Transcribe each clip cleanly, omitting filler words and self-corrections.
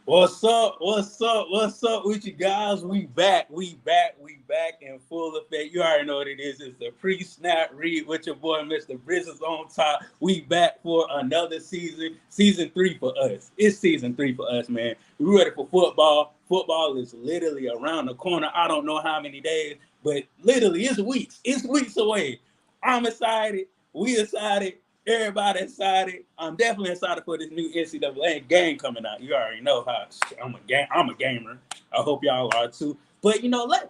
What's up? What's up? What's up with you guys? We back in full effect. You already know what it is. It's the pre-snap read with your boy, Mr. Brizzles on top. We back for another season. Season 3 for us. It's season 3 for us, man. We ready for football. Football is literally around the corner. I don't know how many days, but literally it's weeks. It's weeks away. I'm excited. We excited. Everybody excited. I'm definitely excited for this new NCAA game coming out. You already know how I'm a gamer. I hope y'all are too. But let's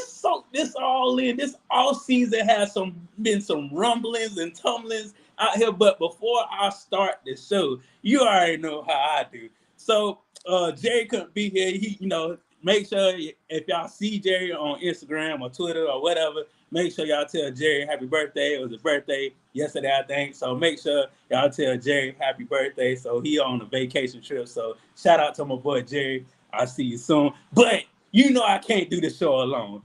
soak this all in. This all season has been some rumblings and tumblings out here. But before I start the show, you already know how I do. So Jerry couldn't be here. Make sure if y'all see Jerry on Instagram or Twitter or whatever, make sure y'all tell Jerry happy birthday. It was his birthday yesterday, I think. So make sure y'all tell Jerry happy birthday. So he on a vacation trip. So shout out to my boy Jerry. I'll see you soon. But I can't do the show alone.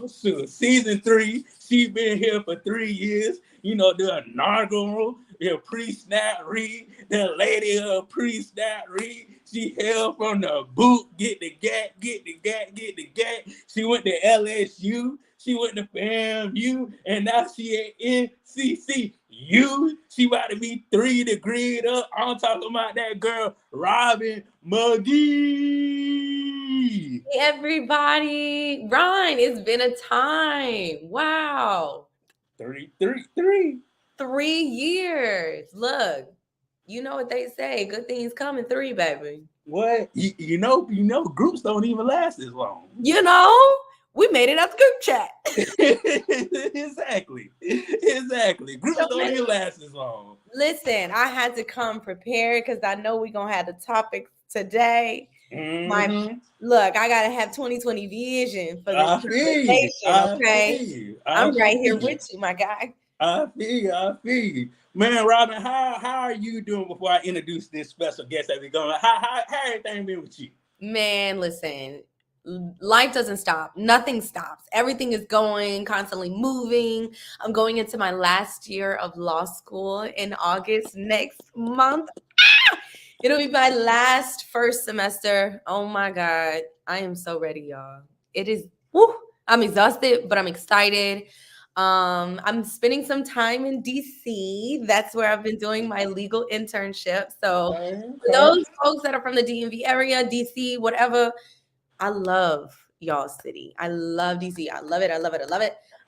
Season 3, she been here for 3 years. The inaugural, pre-snap read, the lady of pre-snap read. She held from the boot, get the gat. She went to LSU. She went to FAMU, and now she at NCCU. She about to be 3 degrees up. I'm talking about that girl, Robin McGee. Hey everybody, Ron, it's been a time. Wow. 3. 3 years. Look, you know what they say. Good things come in 3, baby. What? Groups don't even last as long. We made it up the group chat. Exactly. Groups don't even last as long. Listen, I had to come prepared because I know we're going to have the topics today. Mm-hmm. Look, I gotta have 2020 vision for this conversation. Okay, I'm right here with you, my guy. I feel you. Man, Robin, how are you doing before I introduce this special guest that we're going? How everything been with you? Man, listen, life doesn't stop. Nothing stops. Everything is going, constantly moving. I'm going into my last year of law school in August next month. It'll be my last first semester. Oh my God. I am so ready, y'all. It is, I'm exhausted, but I'm excited. I'm spending some time in DC. That's where I've been doing my legal internship. So for those folks that are from the DMV area, DC, whatever, I love y'all's city. I love DC. I love it.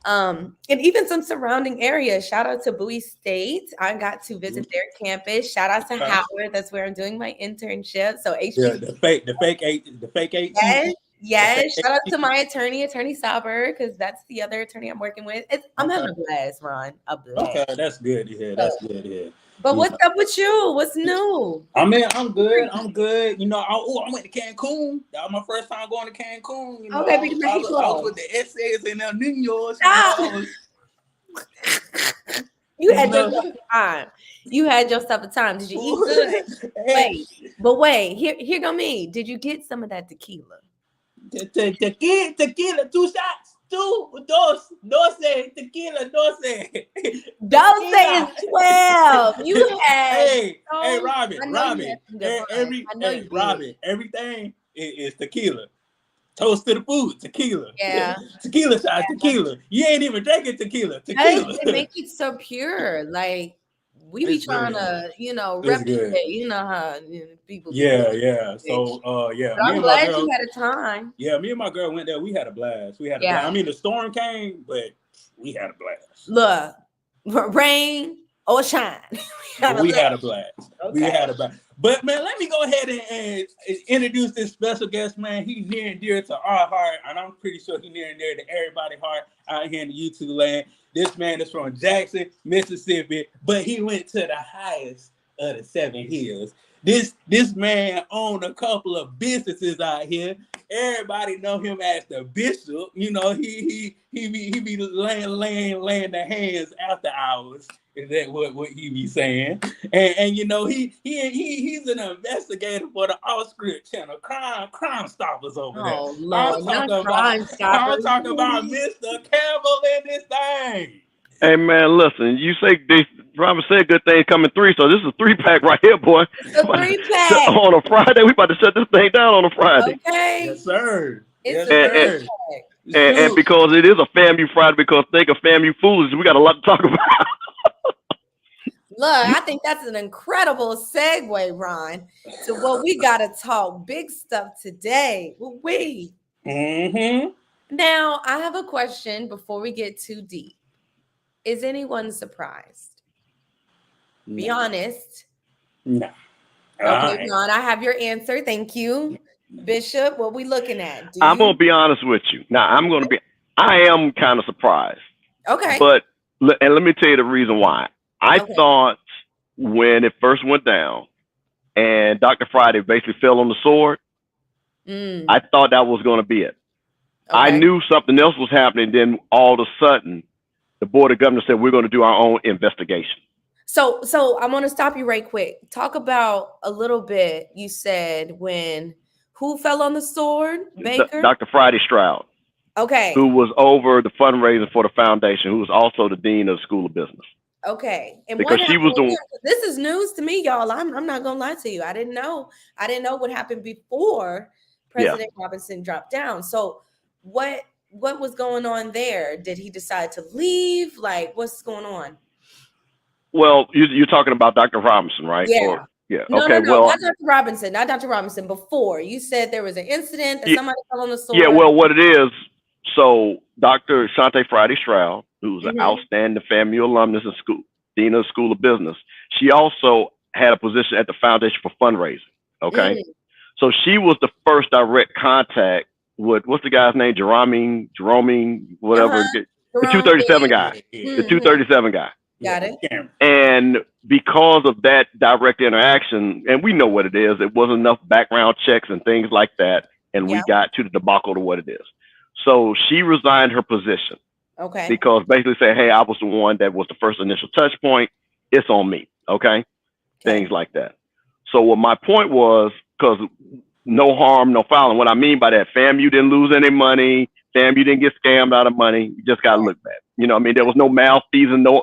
And even some surrounding areas. Shout out to Bowie State. I got to visit their campus. Shout out to Howard. That's where I'm doing my internship. So HBCU. The fake 8. Yes. Shout out to my attorney Sauber, because that's the other attorney I'm working with. I'm having a blast, Ron. A blast. Okay, that's good to hear. But what's up with you? What's new? I mean, I'm good. I went to Cancun. That was my first time going to Cancun. Okay, I was with the essays and El Niños. You had yourself a time. You had yourself a time. Did you eat good? Wait. Here go me. Did you get some of that tequila? Tequila, 2 shots. Dos, tequila, 12. Is 12. You had. Hey, Robin. Everything is tequila. Toast to the food, tequila. Yeah. Tequila shots, tequila. You ain't even drinking tequila. It makes it so pure. Like, we be trying to, replicate, how people. Yeah. So, But I'm glad you had a time. Yeah, me and my girl went there. We had a blast. Blast. I mean, the storm came, but we had a blast. Look, rain or shine. We had a blast. Okay. We had a blast. But, man, let me go ahead and introduce this special guest, man. He's near and dear to our heart, and I'm pretty sure he's near and dear to everybody's heart out here in the YouTube land. This man is from Jackson, Mississippi, but he went to the highest of the 7 hills. This man owned a couple of businesses out here. Everybody know him as the Bishop. He be laying the hands after hours. Is that what he be saying? And he's an investigator for the Off-Script channel, Crime Stoppers over there. Lord, I'm talking about Mr. Campbell in this thing. Hey man, listen. You say they Robert said good things coming three, so this is a 3-pack right here, boy. It's a About to 3-pack. on a Friday, we about to shut this thing down on a Friday. Okay. Yes, sir. It's Yes, a And and, 3-pack. sir. and Shoot. because it is a FAMU Friday, because think of FAMU fools, we got a lot to talk about. Look, I think that's an incredible segue, Ron, to what we got to talk big stuff today. We. Mm-hmm. Now, I have a question before we get too deep. Is anyone surprised? Be No. honest. No. All Okay, right. Ron, I have your answer. Thank you. Bishop, what we looking at? Do I'm gonna you? be honest with you. Now, I am kind of surprised, Okay. but and let me tell you the reason why. I Okay. thought when it first went down and Dr. Friday basically fell on the sword, I thought that was going to be it. I Okay. knew something else was happening. Then all of a sudden, the board of governors said we're going to do our own investigation. So I'm gonna stop you right quick. Talk about a little bit. You said when who fell on the sword? Baker. Dr. Friday Stroud, who Okay. was over the fundraising for the foundation, who was also the dean of the School of Business, Okay. And what because she happened was with the him? This is news to me, y'all. I'm not gonna lie to you. I didn't know. I didn't know what happened before yeah. President Robinson dropped down. So what was going on there? Did he decide to leave? Like, what's going on? Well, you're talking about Dr. Robinson, right? Yeah. Or yeah. No, Okay. no, no, Well, not Dr. Robinson, not Dr. Robinson. Before you said there was an incident that yeah, somebody fell on the yeah. sword. Well, what it is, so Dr. Shante Friday Stroud, who's an Mhm. outstanding FAMU alumnus and school dean of the School of Business, she also had a position at the Foundation for Fundraising. Okay, Mm. so she was the first direct contact with what's the guy's name, Jerome, whatever, Uh-huh. the Jerome, 237 yeah. guy, Yeah, yeah, the Mhm. 237 guy. yeah. Got it. Cameron. And because of that direct interaction, and we know what it is, it wasn't enough background checks and things like that. And Yeah. we got to the debacle to what it is. So she resigned her position Okay. because basically said, hey, I was the one that was the first initial touch point. It's on me. Okay. Okay. Things like that. So what my point was, because no harm, no foul. And what I mean by that, FAMU didn't lose any money. FAMU didn't get scammed out of money. You just got to Right. look bad. You know, what I mean, there was no malfeasance, no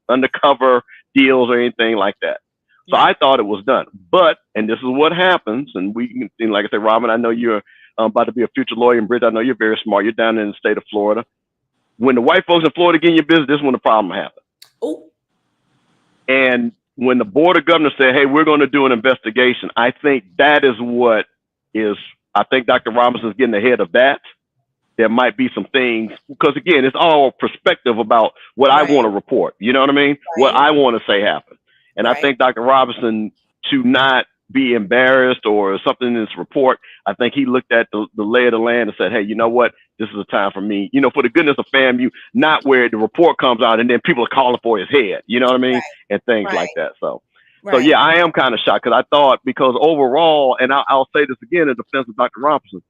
undercover deals or anything like that. So Right. I thought it was done. But, and this is what happens, and like I said, Robin, I know you're about to be a future lawyer, and Bridget, I know you're very smart. You're down in the state of Florida. When the white folks in Florida get in your business, this is when the problem happens. Oh. And when the board of governors said, hey, we're going to do an investigation, I think that is what is, I think Dr. Robinson's getting ahead of that. There might be some things, because again, it's all perspective about what I Right. want to report. You know what I mean? What Right. I want to say happened. And I Right. think Dr. Robinson, to not be embarrassed or something in this report, I think he looked at the lay of the land and said, hey, you know what? This is a time for me, for the goodness of FAMU, not where the report comes out and then people are calling for his head. You know what I mean? Right. And things Right. like that. So Right. yeah, I am kind of shocked because I thought, because overall, and I'll say this again in defense of Dr. Robinson,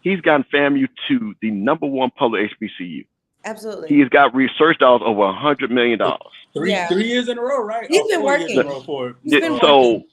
he's gotten FAMU to the #1 public HBCU. Absolutely. He's got research dollars over $100 million. Three Yeah. 3 years in a row, right? He's Oh, been 4 years in a working. row for He's been So working.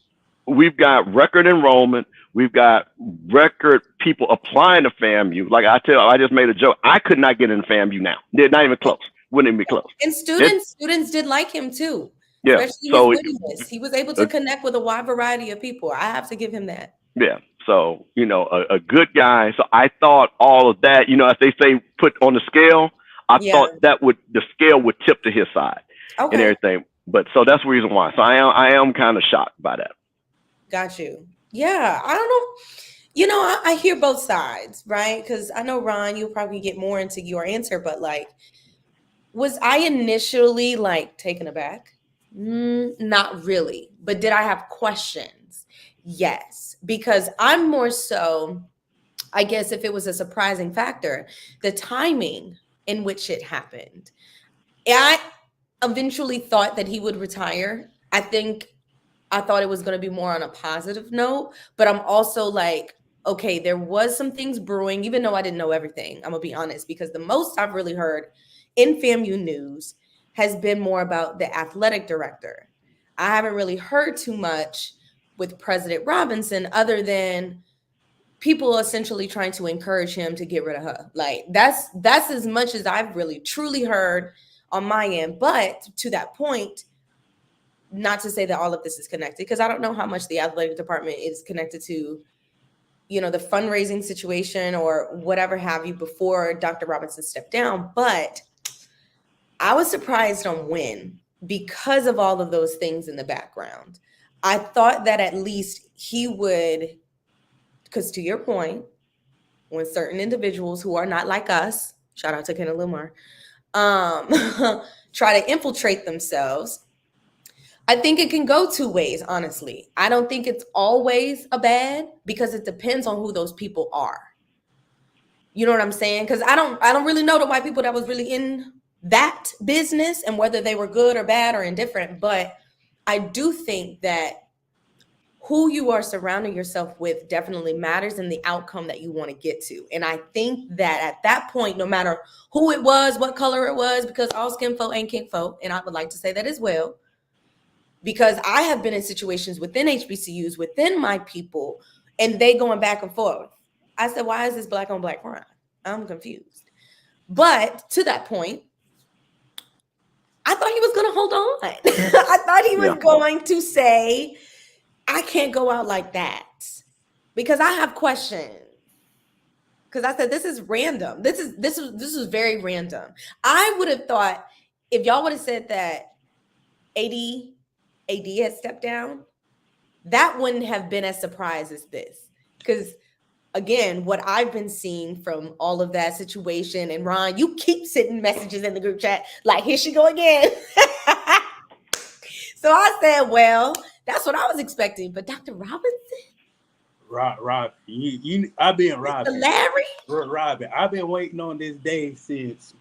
we've got record enrollment. We've got record people applying to FAMU. Like I just made a joke. I could not get in FAMU now. They're not even close. Wouldn't even be close. And students did like him too, Yeah. especially his So wittiness. He was able to connect with a wide variety of people. I have to give him that. yeah. So, a good guy. So I thought all of that, as they say, put on the scale, I Yeah. thought the scale would tip to his side and Okay. everything. But so that's the reason why. So I am kind of shocked by that. Got you. Yeah. I don't know. I hear both sides, right? Because I know, Ron, you'll probably get more into your answer, but like, was I initially like taken aback? Not really. But did I have questions? Yes. Because I'm more so, I guess if it was a surprising factor, the timing in which it happened. I eventually thought that he would retire. I thought it was going to be more on a positive note, but I'm also like, okay, there was some things brewing, even though I didn't know everything. I'm gonna be honest, because the most I've really heard in FAMU news has been more about the athletic director. I haven't really heard too much with President Robinson, other than people essentially trying to encourage him to get rid of her. Like that's as much as I've really truly heard on my end. But to that point, not to say that all of this is connected, because I don't know how much the athletic department is connected to, the fundraising situation or whatever have you before Dr. Robinson stepped down. But I was surprised on when, because of all of those things in the background. I thought that at least he would, because to your point, when certain individuals who are not like us, shout out to Kenneth Lamar, try to infiltrate themselves, I think it can go two ways, honestly. I don't think it's always a bad, because it depends on who those people are. You know what I'm saying? Because I don't really know the white people that was really in that business and whether they were good or bad or indifferent. But I do think that who you are surrounding yourself with definitely matters in the outcome that you want to get to. And I think that at that point, no matter who it was, what color it was, because all skin folk ain't kink folk, and I would like to say that as well, because I have been in situations within HBCUs, within my people, and they going back and forth. I said, why is this black on black crime? I'm confused. But to that point, I thought he was going to hold on. I thought he was going to say, I can't go out like that, because I have questions. Because I said, this is random. This is very random. I would have thought if y'all would have said that AD had stepped down, that wouldn't have been as surprised as this. Because again, what I've been seeing from all of that situation, and Ron, you keep sending messages in the group chat like, here she go again. So I said, well, that's what I was expecting. But Dr. Robinson? Rob, I've been Robin. Larry? Robin, I've been waiting on this day since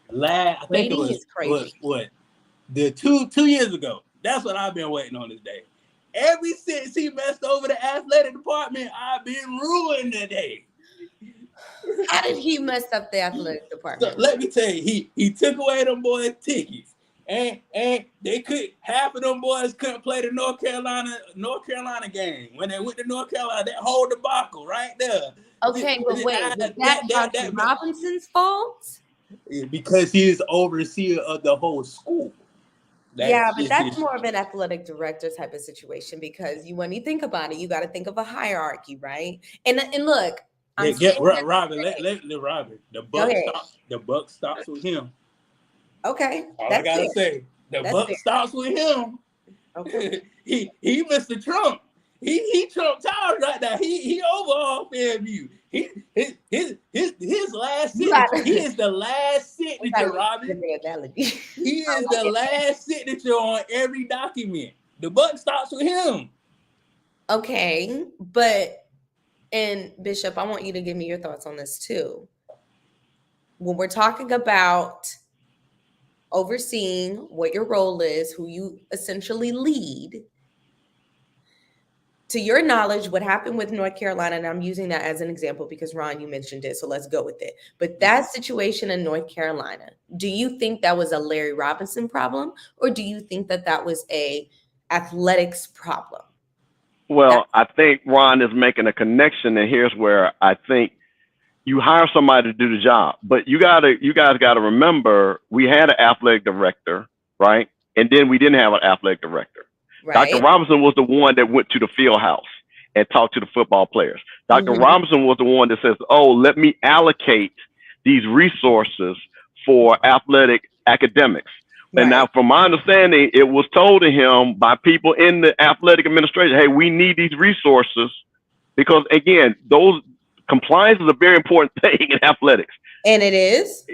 I think it was the 2 years ago. That's what I've been waiting on this day. Ever since he messed over the athletic department, I've been ruined today. How did he mess up the athletic department? So let me tell you, he took away them boys' tickets. And they could, half of them boys couldn't play the North Carolina game. When they went to North Carolina, that whole debacle right there. Okay, but wait, was that Dr. Robinson's fault? Because he is overseer of the whole school. That's more of an athletic director type of situation, because when you think about it, you got to think of a hierarchy, right? And look, Robin, let Robin. The buck stops with him. Okay, all I gotta say, the buck stops with him. Okay, he Mr. Trump. He Trump Towers right now. He over all Fairview. His last signature. He is the last signature, Robin. He is the last signature on every document. The buck stops with him. Okay, and Bishop, I want you to give me your thoughts on this too. When we're talking about overseeing what your role is, who you essentially lead, to your knowledge, what happened with North Carolina, and I'm using that as an example because Ron, you mentioned it, so let's go with it. But that situation in North Carolina, do you think that was a Larry Robinson problem, or do you think that was a athletics problem? Well, I think Ron is making a connection, and here's where I think you hire somebody to do the job, but you guys gotta remember, we had an athletic director, right? And then we didn't have an athletic director. Right. Dr. Robinson was the one that went to the field house and talked to the football players. Dr. Robinson was the one that says, oh, let me allocate these resources for athletic academics. Right. And now, from my understanding, it was told to him by people in the athletic administration, hey, we need these resources because, again, compliance is a very important thing in athletics. And it is.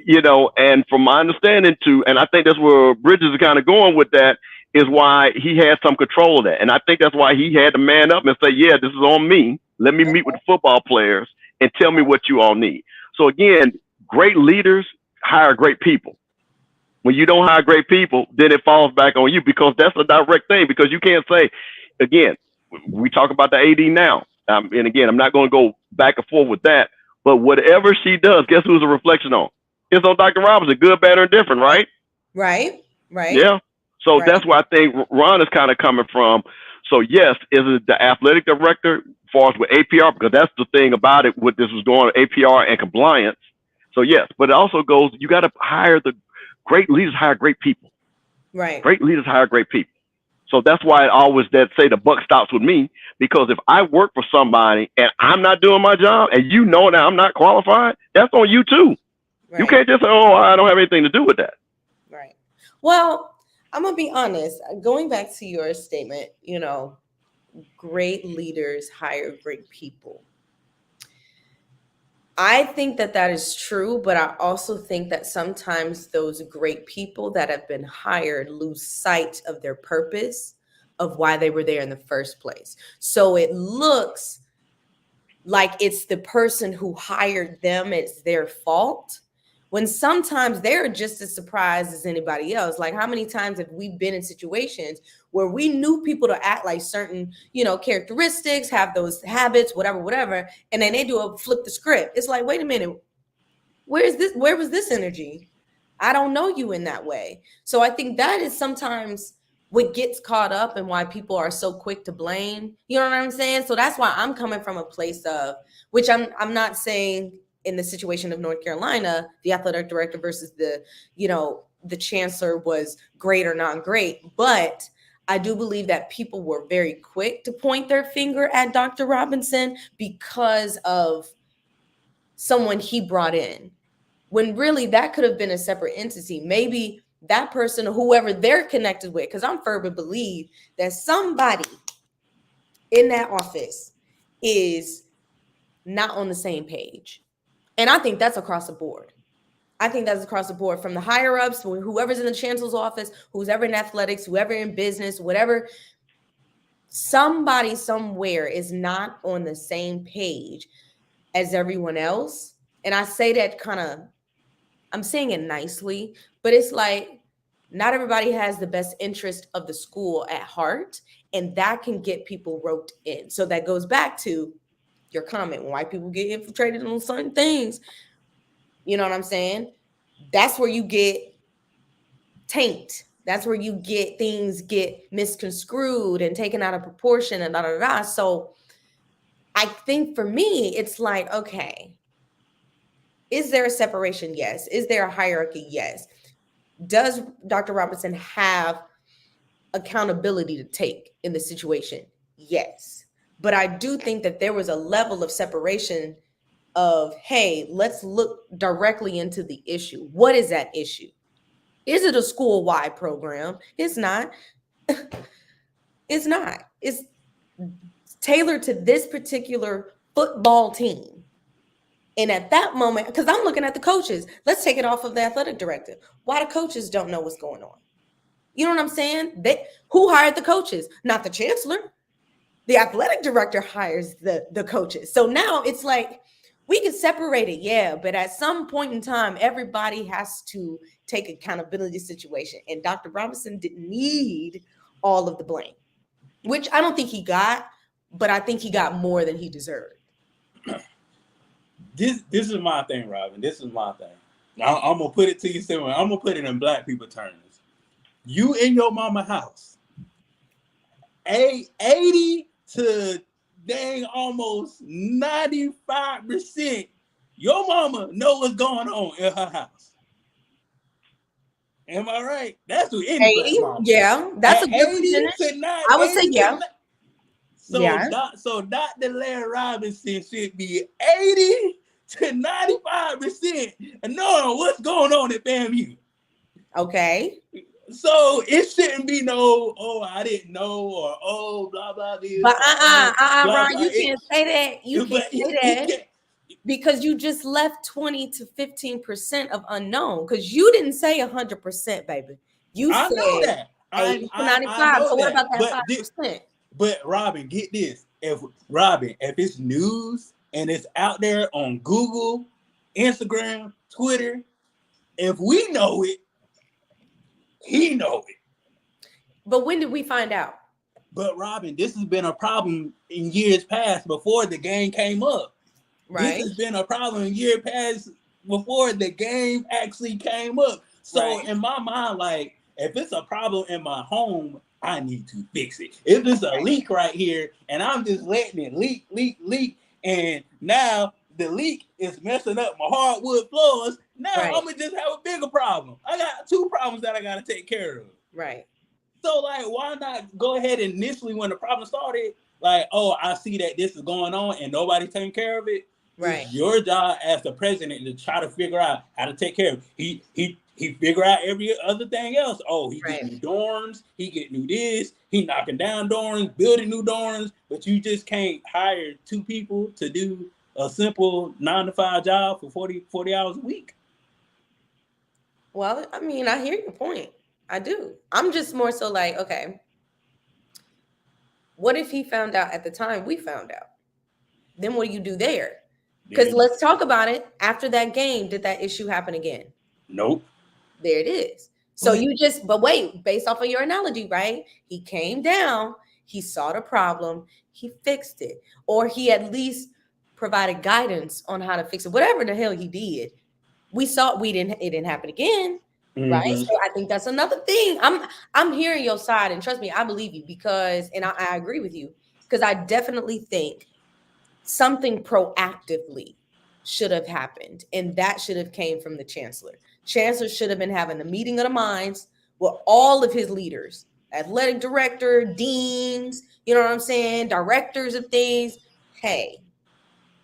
And from my understanding and I think that's where Bridges is kind of going with that, is why he had some control of that. And I think that's why he had to man up and say, yeah, this is on me. Let me meet with the football players and tell me what you all need. So again, great leaders hire great people. When you don't hire great people, then it falls back on you, because that's a direct thing. Because you can't say, again, we talk about the AD now. And again, I'm not going to go back and forth with that. But whatever she does, guess who's a reflection on? It's on Dr. Robinson, good, bad, or indifferent, right? Right. Yeah. So that's where I think Ron is kind of coming from. So yes, is it the athletic director as far as with APR? Because that's the thing about it, what this was going on, APR and compliance. So yes, but it also goes, you got to hire the Great leaders hire great people. Right. Great leaders hire great people. So that's why I always that say the buck stops with me, because if I work for somebody and I'm not doing my job and you know that I'm not qualified, that's on you too. Right. You can't just say, oh, I don't have anything to do with that. Right. Well, I'm going to be honest. Going back to your statement, you know, great leaders hire great people. I think that that is true, but I also think that sometimes those great people that have been hired lose sight of their purpose of why they were there in the first place. So it looks like it's the person who hired them, it's their fault, when sometimes they're just as surprised as anybody else. Like, how many times have we been in situations where we knew people to act like certain, you know, characteristics, have those habits, whatever, and then they do a flip the script. It's like, wait a minute, where was this energy? I don't know you in that way. So I think that is sometimes what gets caught up and why people are so quick to blame. You know what I'm saying? So that's why I'm coming from a place of, which I'm not saying in the situation of North Carolina, the athletic director versus the, you know, the chancellor was great or not great, but I do believe that people were very quick to point their finger at Dr. Robinson because of someone he brought in, when really that could have been a separate entity. Maybe that person or whoever they're connected with, because I'm firm to believe that somebody in that office is not on the same page. And I think that's across the board. I think that's across the board, from the higher ups, whoever's in the chancellor's office, who's ever in athletics, whoever in business, whatever. Somebody somewhere is not on the same page as everyone else. And I say that kind of, I'm saying it nicely, but it's like not everybody has the best interest of the school at heart, and that can get people roped in. So that goes back to your comment, when white people get infiltrated on certain things, you know what I'm saying? That's where you get taint. That's where you get things get misconstrued and taken out of proportion and da da da. So I think for me, it's like, okay, is there a separation? Yes. Is there a hierarchy? Yes. Does Dr. Robinson have accountability to take in the situation? Yes. But I do think that there was a level of separation of, hey, let's look directly into the issue. What is that issue? Is it a school-wide program? It's not. It's not. It's tailored to this particular football team. And at that moment, because I'm looking at the coaches, let's take it off of the athletic director. Why the coaches don't know what's going on? You know what I'm saying? Who hired the coaches? Not the chancellor. The athletic director hires the coaches. So now it's like, we can separate it, yeah, but at some point in time, everybody has to take accountability situation. And Dr. Robinson didn't need all of the blame, which I don't think he got, but I think he got more than he deserved. This is my thing, Robin. This is my thing. Now, I'm gonna put it to you simple. I'm gonna put it in black people terms. You in your mama house, 80 to dang almost 95%, your mama know what's going on in her house. Am I right? That's what any 80, black mama. yeah, that's a good 80 to 90. I would say yeah. So, yeah. So Dr. Larry Robinson should be 80 to 95% knowing what's going on at FAMU. Okay. So it shouldn't be no, oh, I didn't know, or oh, blah blah this. But blah, Ron, blah. you can't say that. You can't say that because you just left 20 to 15% of unknown. Because you didn't say 100%, baby. You I said know that. 80 to 95. I know so what that. about that 5%? But Robin, get this. If it's news and it's out there on Google, Instagram, Twitter, if we know it, he know it. But when did we find out? But Robin, this has been a problem in years past before the game came up. Right. This has been a problem in years past before the game actually came up. So in my mind, like, if it's a problem in my home, I need to fix it. If it's a leak right here and I'm just letting it leak, and now the leak is messing up my hardwood floors, Now Right. I'm gonna just have a bigger problem. I got two problems that I gotta take care of. Right. So like, why not go ahead and initially when the problem started, like, oh, I see that this is going on and nobody's taking care of it. Right. It's your job as the president to try to figure out how to take care of it. He figure out every other thing else. Oh, he get Right. new dorms, he get new this, he knocking down dorms, building new dorms, but you just can't hire two people to do a simple 9 to 5 job for 40 hours a week. Well, I mean, I hear your point. I do. I'm just more so like, okay, what if he found out at the time we found out? Then what do you do there? Because Then, let's talk about it. After that game, did that issue happen again? nope. There it is. So But- you just, but wait, based off of your analogy, right? He came down, he saw the problem, he fixed it, or he at least provided guidance on how to fix it. Whatever the hell he did, it didn't happen again, right? Mhm. So I think that's another thing. I'm hearing your side, and trust me, I believe you because, and I agree with you because I definitely think something proactively should have happened, and that should have came from the chancellor. Chancellor should have been having a meeting of the minds with all of his leaders, athletic director, deans, you know what I'm saying, directors of things. Hey,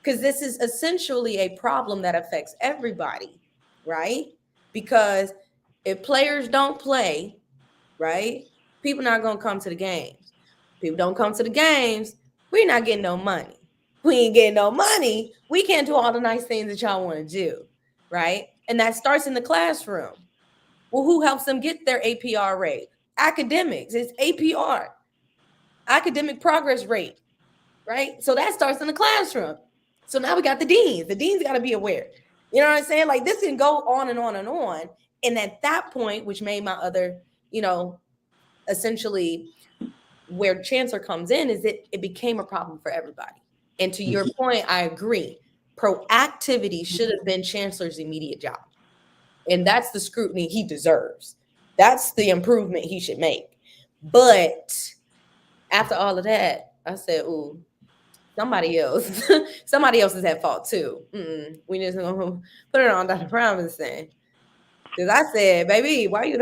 because this is essentially a problem that affects everybody, right? Because if players don't play, right, people not gonna come to the games. People don't come to the games, we're not getting no money. We ain't getting no money. We can't do all the nice things that y'all want to do, right? And that starts in the classroom. Well, who helps them get their APR rate? Academics. It's APR, academic progress rate, right? So that starts in the classroom. So now we got the deans. The deans got to be aware. You know what I'm saying? Like this can go on and on and on. And at that point, which made my other, essentially where chancellor comes in, is it became a problem for everybody. And to your point, I agree. Proactivity should have been chancellor's immediate job. And that's the scrutiny he deserves. That's the improvement he should make. But after all of that, I said, ooh, somebody else is at fault too. We just gonna put it on Dr. Promise then. Because I said, baby, why you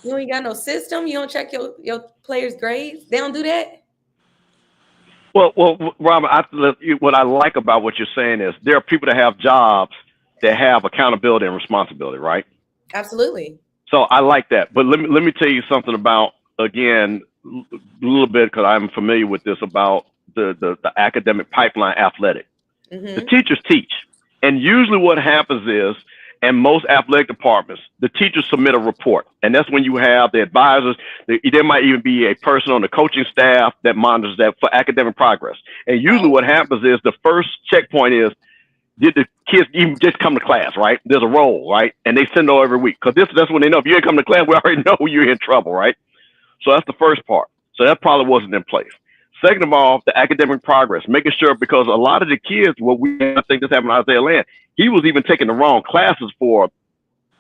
ain't got no system? You don't check your players' grades? They don't do that? Well, Robert, what I like about what you're saying is there are people that have jobs that have accountability and responsibility, right? Absolutely. So I like that. But let me tell you something about, again, a little bit, because I'm familiar with this, about the academic pipeline athletic. Mm-hmm. The teachers teach. And usually what happens is, in most athletic departments, the teachers submit a report. And that's when you have the advisors. There might even be a person on the coaching staff that monitors that for academic progress. And usually what happens is the first checkpoint is, did the kids even just come to class, right? There's a roll, right? And they send over every week. Because that's when they know if you ain't come to class, we already know you're in trouble, right? So that's the first part. So that probably wasn't in place. Second of all, the academic progress, making sure, because a lot of the kids, I think this happened to Isaiah Land, he was even taking the wrong classes for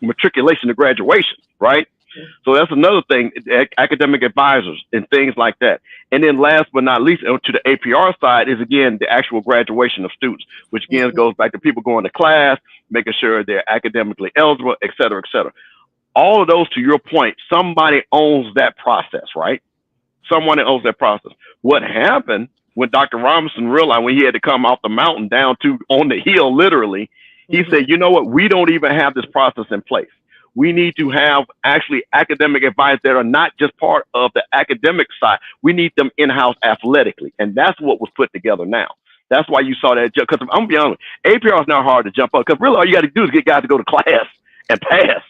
matriculation to graduation, right? So that's another thing, academic advisors and things like that. And then last but not least, to the APR side is, again, the actual graduation of students, which again goes back to people going to class, making sure they're academically eligible, et cetera, et cetera. All of those, to your point, somebody owns that process, right? Someone owns that process. What happened when Dr. Robinson realized, when he had to come off the mountain down to on the hill, literally, he said, you know what? We don't even have this process in place. We need to have actually academic advisors that are not just part of the academic side. We need them in-house athletically. And that's what was put together now. That's why you saw that. Because I'm going to be honest, APR is not hard to jump up, because really all you got to do is get guys to go to class and pass.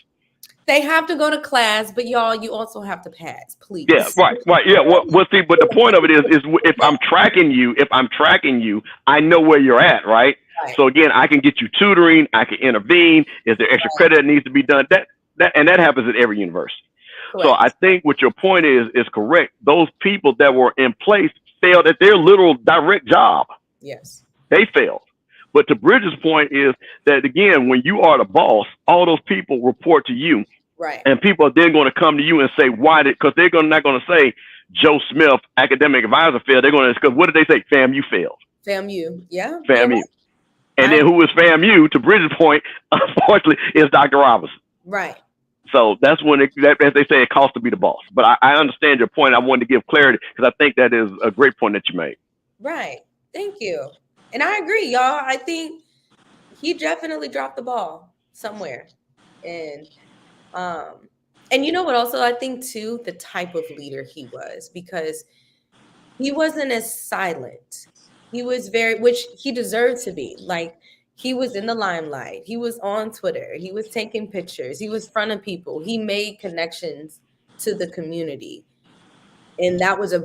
They have to go to class, but y'all, you also have to pass, please. Yeah, right. Yeah. Well, see, but the point of it is if I'm tracking you, I know where you're at, right? So again, I can get you tutoring, I can intervene. Is there extra credit that needs to be done? That happens at every university. Correct. So I think what your point is correct. Those people that were in place failed at their literal direct job. Yes. They failed. But to Bridget's point is that, again, when you are the boss, all those people report to you. Right. And people are then going to come to you and say, why did, because they're not going to say Joe Smith, academic advisor, failed. They're going to, because what did they say? FAMU failed. FAMU. Yeah. FAMU. And then who is FAMU, to Bridget's point, unfortunately, is Dr. Robinson. Right. So that's when, as they say, it costs to be the boss. But I understand your point. I wanted to give clarity because I think that is a great point that you made. Right. Thank you. And I agree, y'all. I think he definitely dropped the ball somewhere. And um and you know what also I think too, the type of leader he was, because he wasn't as silent. He was very, which he deserved to be. Like, he was in the limelight. He was on Twitter. He was taking pictures. He was front of people. He made connections to the community. And that was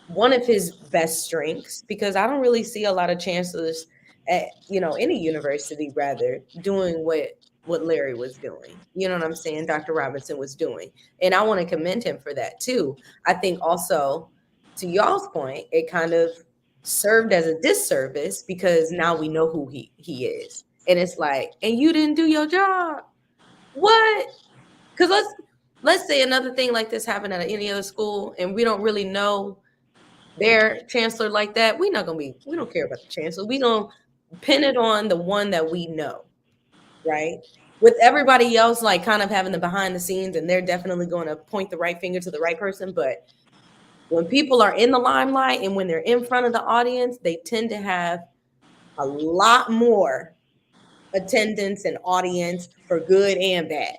one of his best strengths, because I don't really see a lot of chancellors at, any university rather, doing what Larry was doing. You know what I'm saying? Dr. Robinson was doing. And I want to commend him for that too. I think also, to y'all's point, it kind of served as a disservice, because now we know who he is. And it's like, and you didn't do your job. What? Because let's say another thing like this happened at any other school and we don't really know their chancellor like that. We don't care about the chancellor. We gonna pin it on the one that we know, right? With everybody else like kind of having the behind the scenes, and they're definitely going to point the right finger to the right person. But when people are in the limelight and when they're in front of the audience, they tend to have a lot more attendance and audience, for good and bad.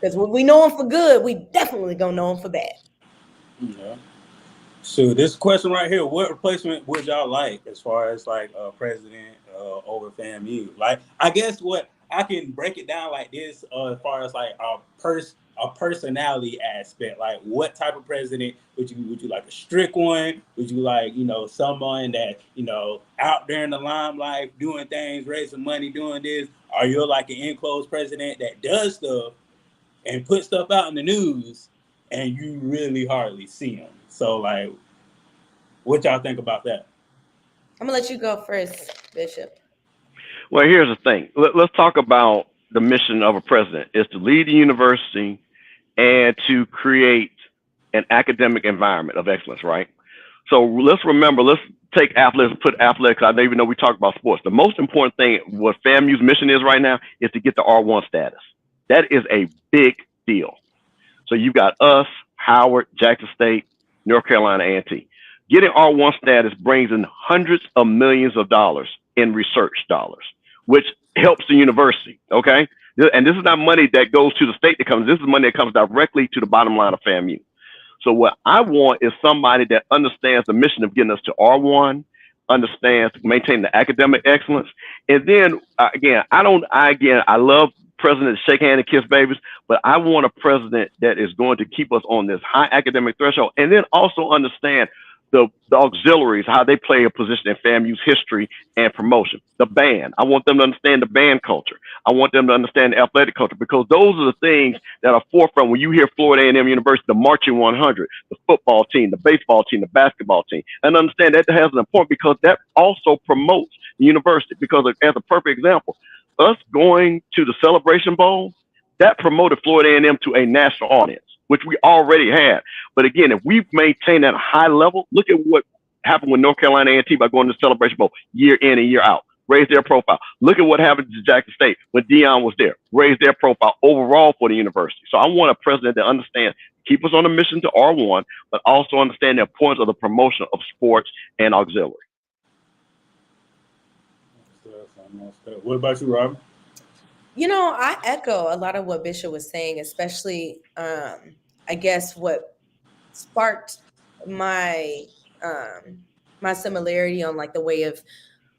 Because when we know them for good, we definitely gonna know them for bad. Yeah. So this question right here: what replacement would y'all like as far as like president over FAMU? Like, I guess what I can break it down like this, as far as like a personality aspect. Like, what type of president would you like? A strict one? Would you like someone that out there in the limelight doing things, raising money, doing this? Are you like an enclosed president that does stuff and put stuff out in the news, and you really hardly see them? So, like, what y'all think about that? I'm gonna let you go first, Bishop. Well, here's the thing. Let's talk about the mission of a president is to lead the university and to create an academic environment of excellence, right? So let's remember, let's take athletics, put athletics. I don't even know we talk about sports. The most important thing, what FAMU's mission is right now, is to get the R1 status. That is a big deal. So you've got us, Howard, Jackson State, North Carolina A&T. Getting R1 status brings in hundreds of millions of dollars in research dollars, which helps the university, okay? And this is not money that goes to the state that comes. This is money that comes directly to the bottom line of FAMU. So what I want is somebody that understands the mission of getting us to R1, understands maintaining the academic excellence. And then, I love presidents shake hands and kiss babies, but I want a president that is going to keep us on this high academic threshold, and then also understand the auxiliaries, how they play a position in FAMU's history and promotion. The band, I want them to understand the band culture. I want them to understand the athletic culture, because those are the things that are forefront when you hear Florida A&M University, the marching 100, the football team, the baseball team, the basketball team, and understand that has an important, because that also promotes the university. Because as a perfect example, us going to the Celebration Bowl, that promoted Florida A&M to a national audience, which we already had. But again, if we maintain that high level, look at what happened with North Carolina A&T by going to the Celebration Bowl year in and year out. Raise their profile. Look at what happened to Jackson State when Dion was there. Raise their profile overall for the university. So I want a president that understands, keep us on a mission to R1, but also understand the importance of the promotion of sports and auxiliary. What about you, Robert? I echo a lot of what Bishop was saying, especially I guess what sparked my my similarity on like the way of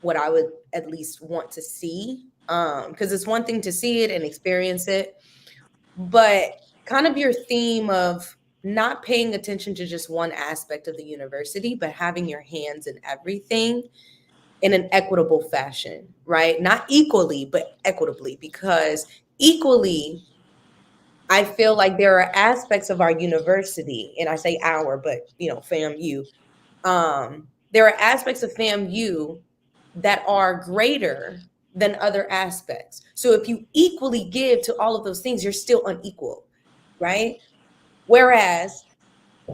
what I would at least want to see. Because it's one thing to see it and experience it, but kind of your theme of not paying attention to just one aspect of the university, but having your hands in everything in an equitable fashion, right? Not equally, but equitably, because equally, I feel like there are aspects of our university, and I say our, but FAMU. There are aspects of FAMU that are greater than other aspects. So if you equally give to all of those things, you're still unequal, right? Whereas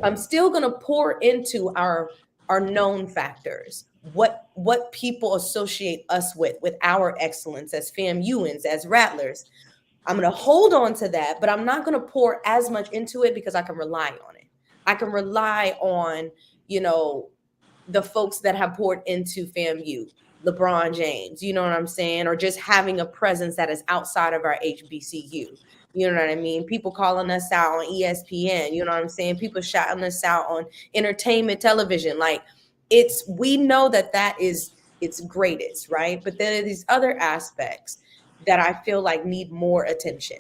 I'm still going to pour into our known factors, what people associate us with our excellence as FAMUans, as Rattlers. I'm going to hold on to that, but I'm not going to pour as much into it because I can rely on it. I can rely on, you know, the folks that have poured into FAMU, LeBron James, you know what I'm saying? Or just having a presence that is outside of our HBCU. You know what I mean? People calling us out on ESPN, you know what I'm saying? People shouting us out on entertainment television. Like, we know that that is its greatest, right? But there are these other aspects that I feel like need more attention.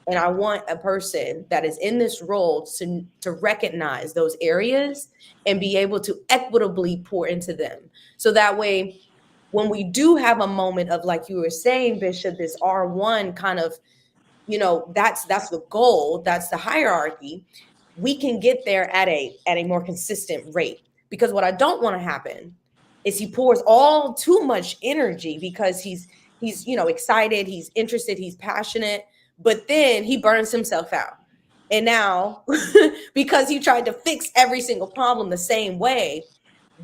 And I want a person that is in this role to recognize those areas and be able to equitably pour into them. So that way, when we do have a moment of, like you were saying, Bishop, this R1 kind of, that's the goal, that's the hierarchy, we can get there at a more consistent rate. Because what I don't want to happen is he pours all too much energy because he's excited, he's interested, he's passionate, but then he burns himself out. And now because he tried to fix every single problem the same way,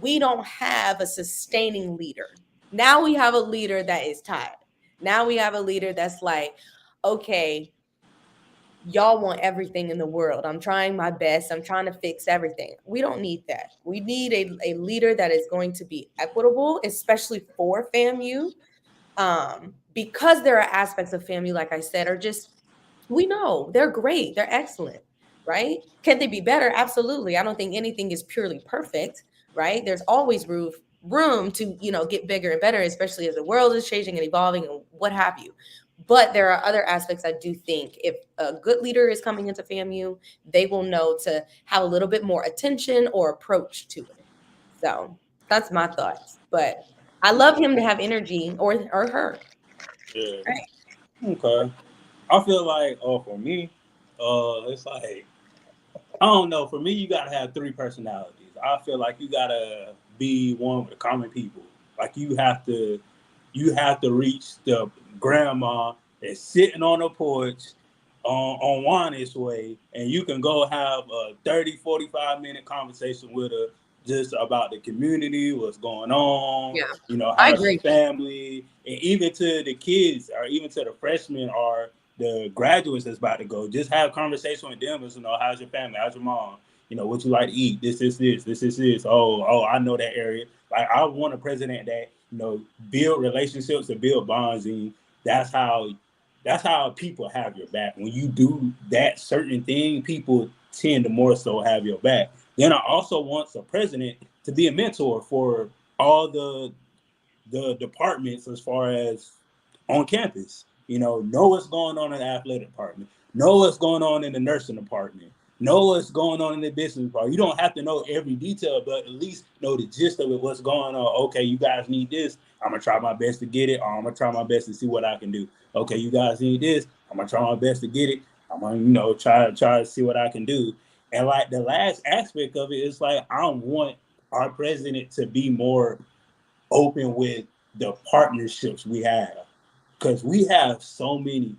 we don't have a sustaining leader. Now we have a leader that is tired. Now we have a leader that's like, okay, y'all want everything in the world. I'm trying my best. I'm trying to fix everything. We don't need that. We need a leader that is going to be equitable, especially for FAMU. Because there are aspects of FAMU, like I said, are just, we know they're great. They're excellent, right? Can they be better? Absolutely. I don't think anything is purely perfect, right? There's always room to, get bigger and better, especially as the world is changing and evolving and what have you. But there are other aspects I do think if a good leader is coming into FAMU, they will know to have a little bit more attention or approach to it. So that's my thoughts. But I love him to have energy, or her. Yeah. Right. Okay. I feel like, for me, it's like, I don't know. For me, you gotta have three personalities. I feel like you gotta be one with the common people. Like you have to reach the grandma that's sitting on the porch on Juanis Way, and you can go have a 30, 45-minute conversation with her just about the community, what's going on, Yeah, I how's your agree. family, and even to the kids or even to the freshmen or the graduates that's about to go, just have conversation with them. As how's your family, how's your mom, what you like to eat, this. Oh, I know that area. Like, I want a president that build relationships and build bonds, and that's how that's how people have your back. When you do that certain thing, people tend to more so have your back. Then I also want a president to be a mentor for all the departments as far as on campus. Know what's going on in the athletic department, know what's going on in the nursing department, know what's going on in the business department. You don't have to know every detail, but at least know the gist of it, what's going on. Okay, you guys need this. I'm gonna try my best to get it, or I'm gonna try my best to see what I can do. Okay, you guys need this. I'm gonna try my best to get it. I'm gonna, try to see what I can do. And like the last aspect of it is like I want our president to be more open with the partnerships we have, because we have so many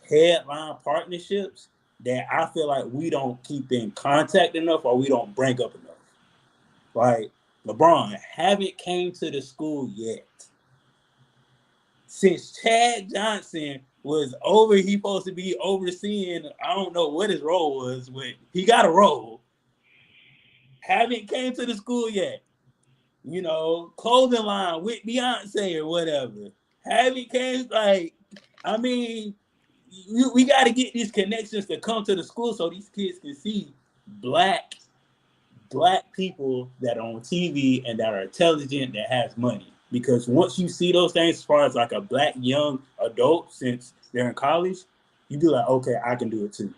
headline partnerships that I feel like we don't keep in contact enough or we don't bring up enough. Like LeBron haven't came to the school yet. Since Chad Johnson was over, he supposed to be overseeing. I don't know what his role was, but he got a role. Haven't came to the school yet. Clothing line with Beyonce or whatever. Haven't came, like, I mean, we got to get these connections to come to the school so these kids can see black people that are on TV and that are intelligent, that has money. Because once you see those things, as far as like a black young adult, since they're in college, you be like, okay, I can do it too.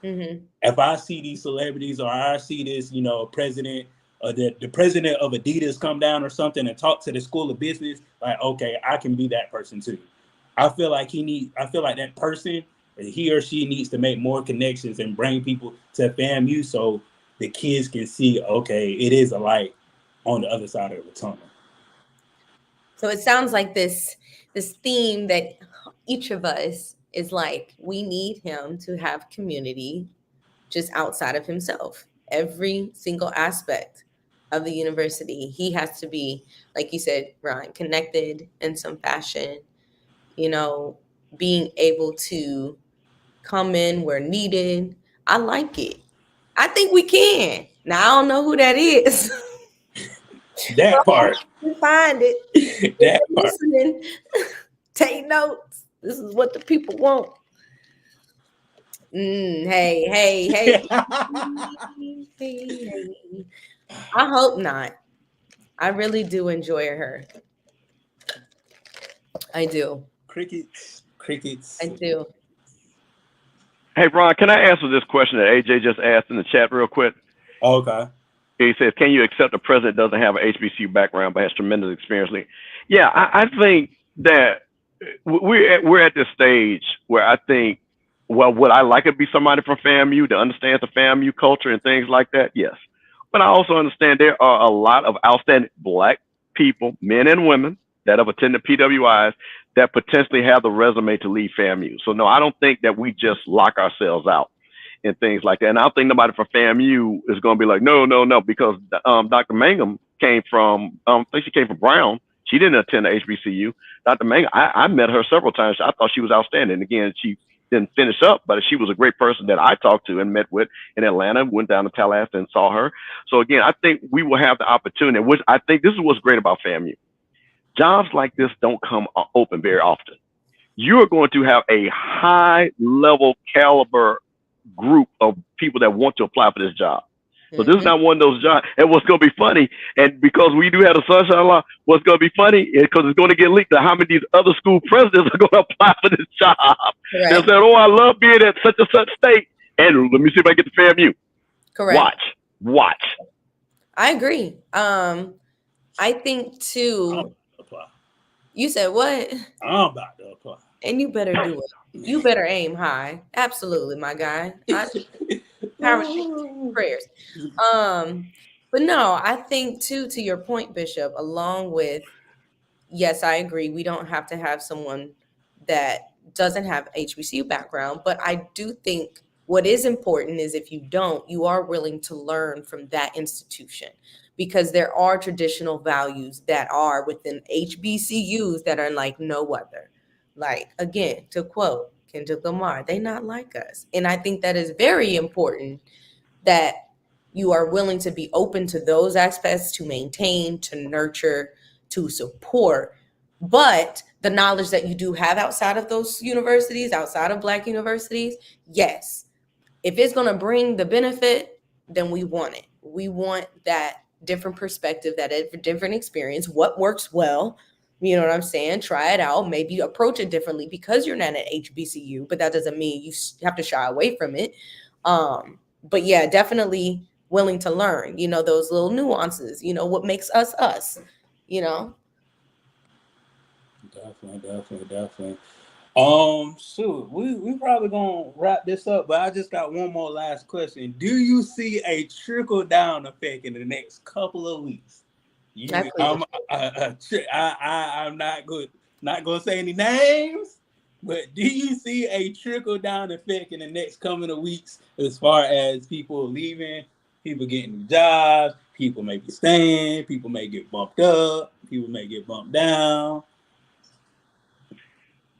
Mm-hmm. If I see these celebrities or I see this, president, the president of Adidas come down or something and talk to the school of business, like, okay, I can be that person too. I feel like that person, he or she needs to make more connections and bring people to FAMU so the kids can see, okay, it is a light on the other side of the tunnel. So it sounds like this theme that each of us is like, we need him to have community just outside of himself. Every single aspect. of the university. He has to be, like you said, Ryan, connected in some fashion, you know, being able to come in where needed. I like it. I think we can. Now I don't know who that is. That part. You find it. If That you're part. listening, take notes. This is what the people want. Hey, hey, hey, hey, hey. I hope not. I really do enjoy her. I do. Crickets. I Crickets. do. Hey, Ron, can I answer this question that AJ just asked in the chat real quick? Okay. He says, "Can you accept a president that doesn't have an HBCU background but has tremendous experience?" Yeah, I think that we're at this stage where I think, well, would I like it to be somebody from FAMU that understands the FAMU culture and things like that? Yes, but I also understand there are a lot of outstanding Black people, men and women, that have attended PWIs that potentially have the resume to lead FAMU. So no, I don't think that we just lock ourselves out and things like that. And I don't think nobody from FAMU is going to be like, no, no, no, because Dr. Mangum came from, I think she came from Brown. She didn't attend the HBCU. Dr. Mangum, I met her several times. I thought she was outstanding. Again, she didn't finish up, but she was a great person that I talked to and met with in Atlanta, went down to Tallahassee and saw her. So again, I think we will have the opportunity, which I think this is what's great about FAMU. Jobs like this don't come open very often. You are going to have a high level caliber group of people that want to apply for this job. So this is not one of those jobs. And what's going to be funny, and because we do have the sunshine law, what's going to be funny is because it's going to get leaked to how many of these other school presidents are going to apply for this job. Correct. They'll say, "Oh, I love being at such and such state, and let me see if I get to FAMU." Correct. Watch. I agree. I think too. Apply. You said what? I'm about to apply. And you better do it. You better aim high. Absolutely, my guy. Power prayers. But no, I think too, to your point, Bishop, along with, yes, I agree, we don't have to have someone that doesn't have HBCU background, but I do think what is important is if you don't, you are willing to learn from that institution, because there are traditional values that are within HBCUs that are like no other. Like, again, to quote Kendrick Lamar, they not like us. And I think that is very important that you are willing to be open to those aspects, to maintain, to nurture, to support. But the knowledge that you do have outside of those universities, outside of Black universities, yes, if it's going to bring the benefit, then we want it. We want that different perspective, that different experience, what works well. You know what I'm saying? Try it out. Maybe approach it differently because you're not at HBCU, but that doesn't mean you have to shy away from it. But yeah, definitely willing to learn, those little nuances, what makes us us, Definitely. Shoot, we probably gonna wrap this up, but I just got one more last question. Do you see a trickle down effect in the next couple of weeks? I'm not gonna say any names, but do you see a trickle down effect in the next coming of weeks as far as people leaving, people getting jobs, people may be staying, people may get bumped up, people may get bumped down?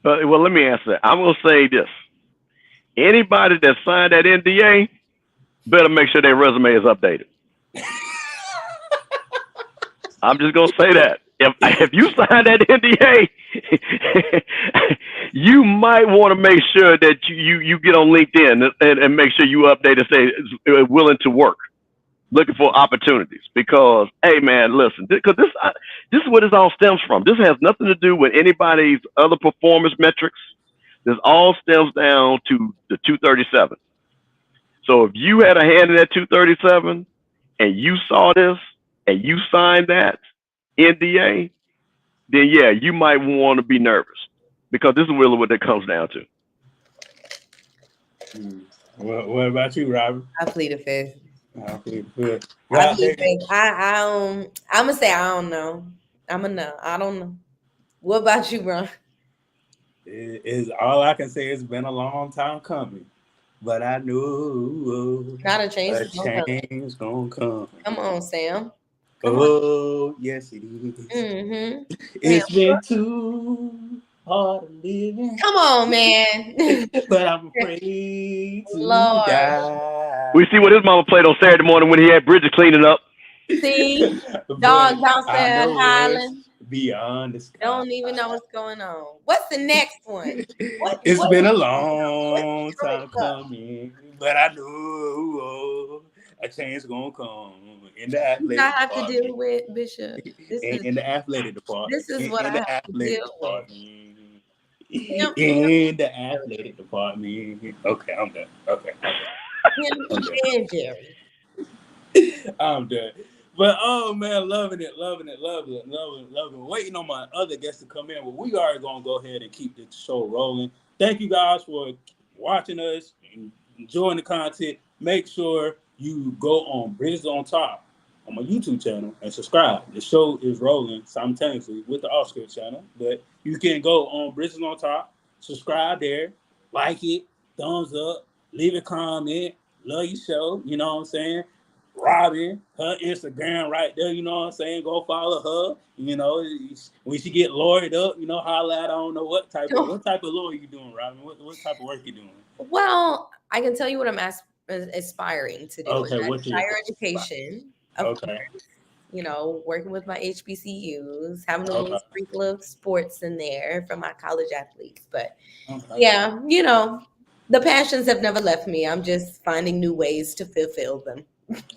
Well, let me answer that. I'm going to say this. Anybody that signed that NDA better make sure their resume is updated. I'm just going to say that. If you sign that NDA, you might want to make sure that you get on LinkedIn and make sure you update and say willing to work, looking for opportunities. Because, hey, man, listen, because this is what this all stems from. This has nothing to do with anybody's other performance metrics. This all stems down to the 237. So if you had a hand in that 237 and you saw this and you signed that NDA, then yeah, you might want to be nervous, because this is really what it comes down to. What about you, Robert? I plead the fifth. I plead the fifth. I'm gonna say I don't know. I'm gonna know. I don't know. What about you, bro? It is all I can say. It's been a long time coming, but I knew Not a change. a change gonna come. Come on, Sam. Come on. Oh, yes, it is. Mm-hmm. Man, It's been too hard living, come on, man. but I'm afraid to Lord. We see die. what his mama played on Saturday morning when he had Bridget cleaning up. See? But Dogs I outside know what's hollering. beyond the sky. Don't even know what's going on. What's the next one? It's What been a what's long time next up? coming, but I know a change gonna come in the What I athletic have to deal department. with, Bishop. This is In the athletic department. this is what In I have the to athletic deal with. department. Him, In the athletic department. Okay, I'm done. Okay, I'm done. him, I'm done. and Jerry. I'm done. But oh man, loving it, loving it, loving it, loving it, loving it. Waiting on my other guests to come in, but we are gonna go ahead and keep the show rolling. Thank you guys for watching us and enjoying the content. Make sure you go on Bridges on Top on my YouTube channel and subscribe. The show is rolling simultaneously with the Oscar channel, but you can go on Bridges on Top, subscribe there, like it, thumbs up, leave a comment. Love your show. You know what I'm saying? Robin, her Instagram right there, you know what I'm saying? Go follow her. You know, when she get lawyered up, you know, holla at I don't know what type of lawyer you doing, Robin? What type of work you doing? Well, I can tell you what I'm aspiring to do, and Okay, that's what you higher education, of course. okay. You know, working with my HBCUs, having a little Okay. sprinkle of sports in there for my college athletes. But Okay. yeah, the passions have never left me. I'm just finding new ways to fulfill them.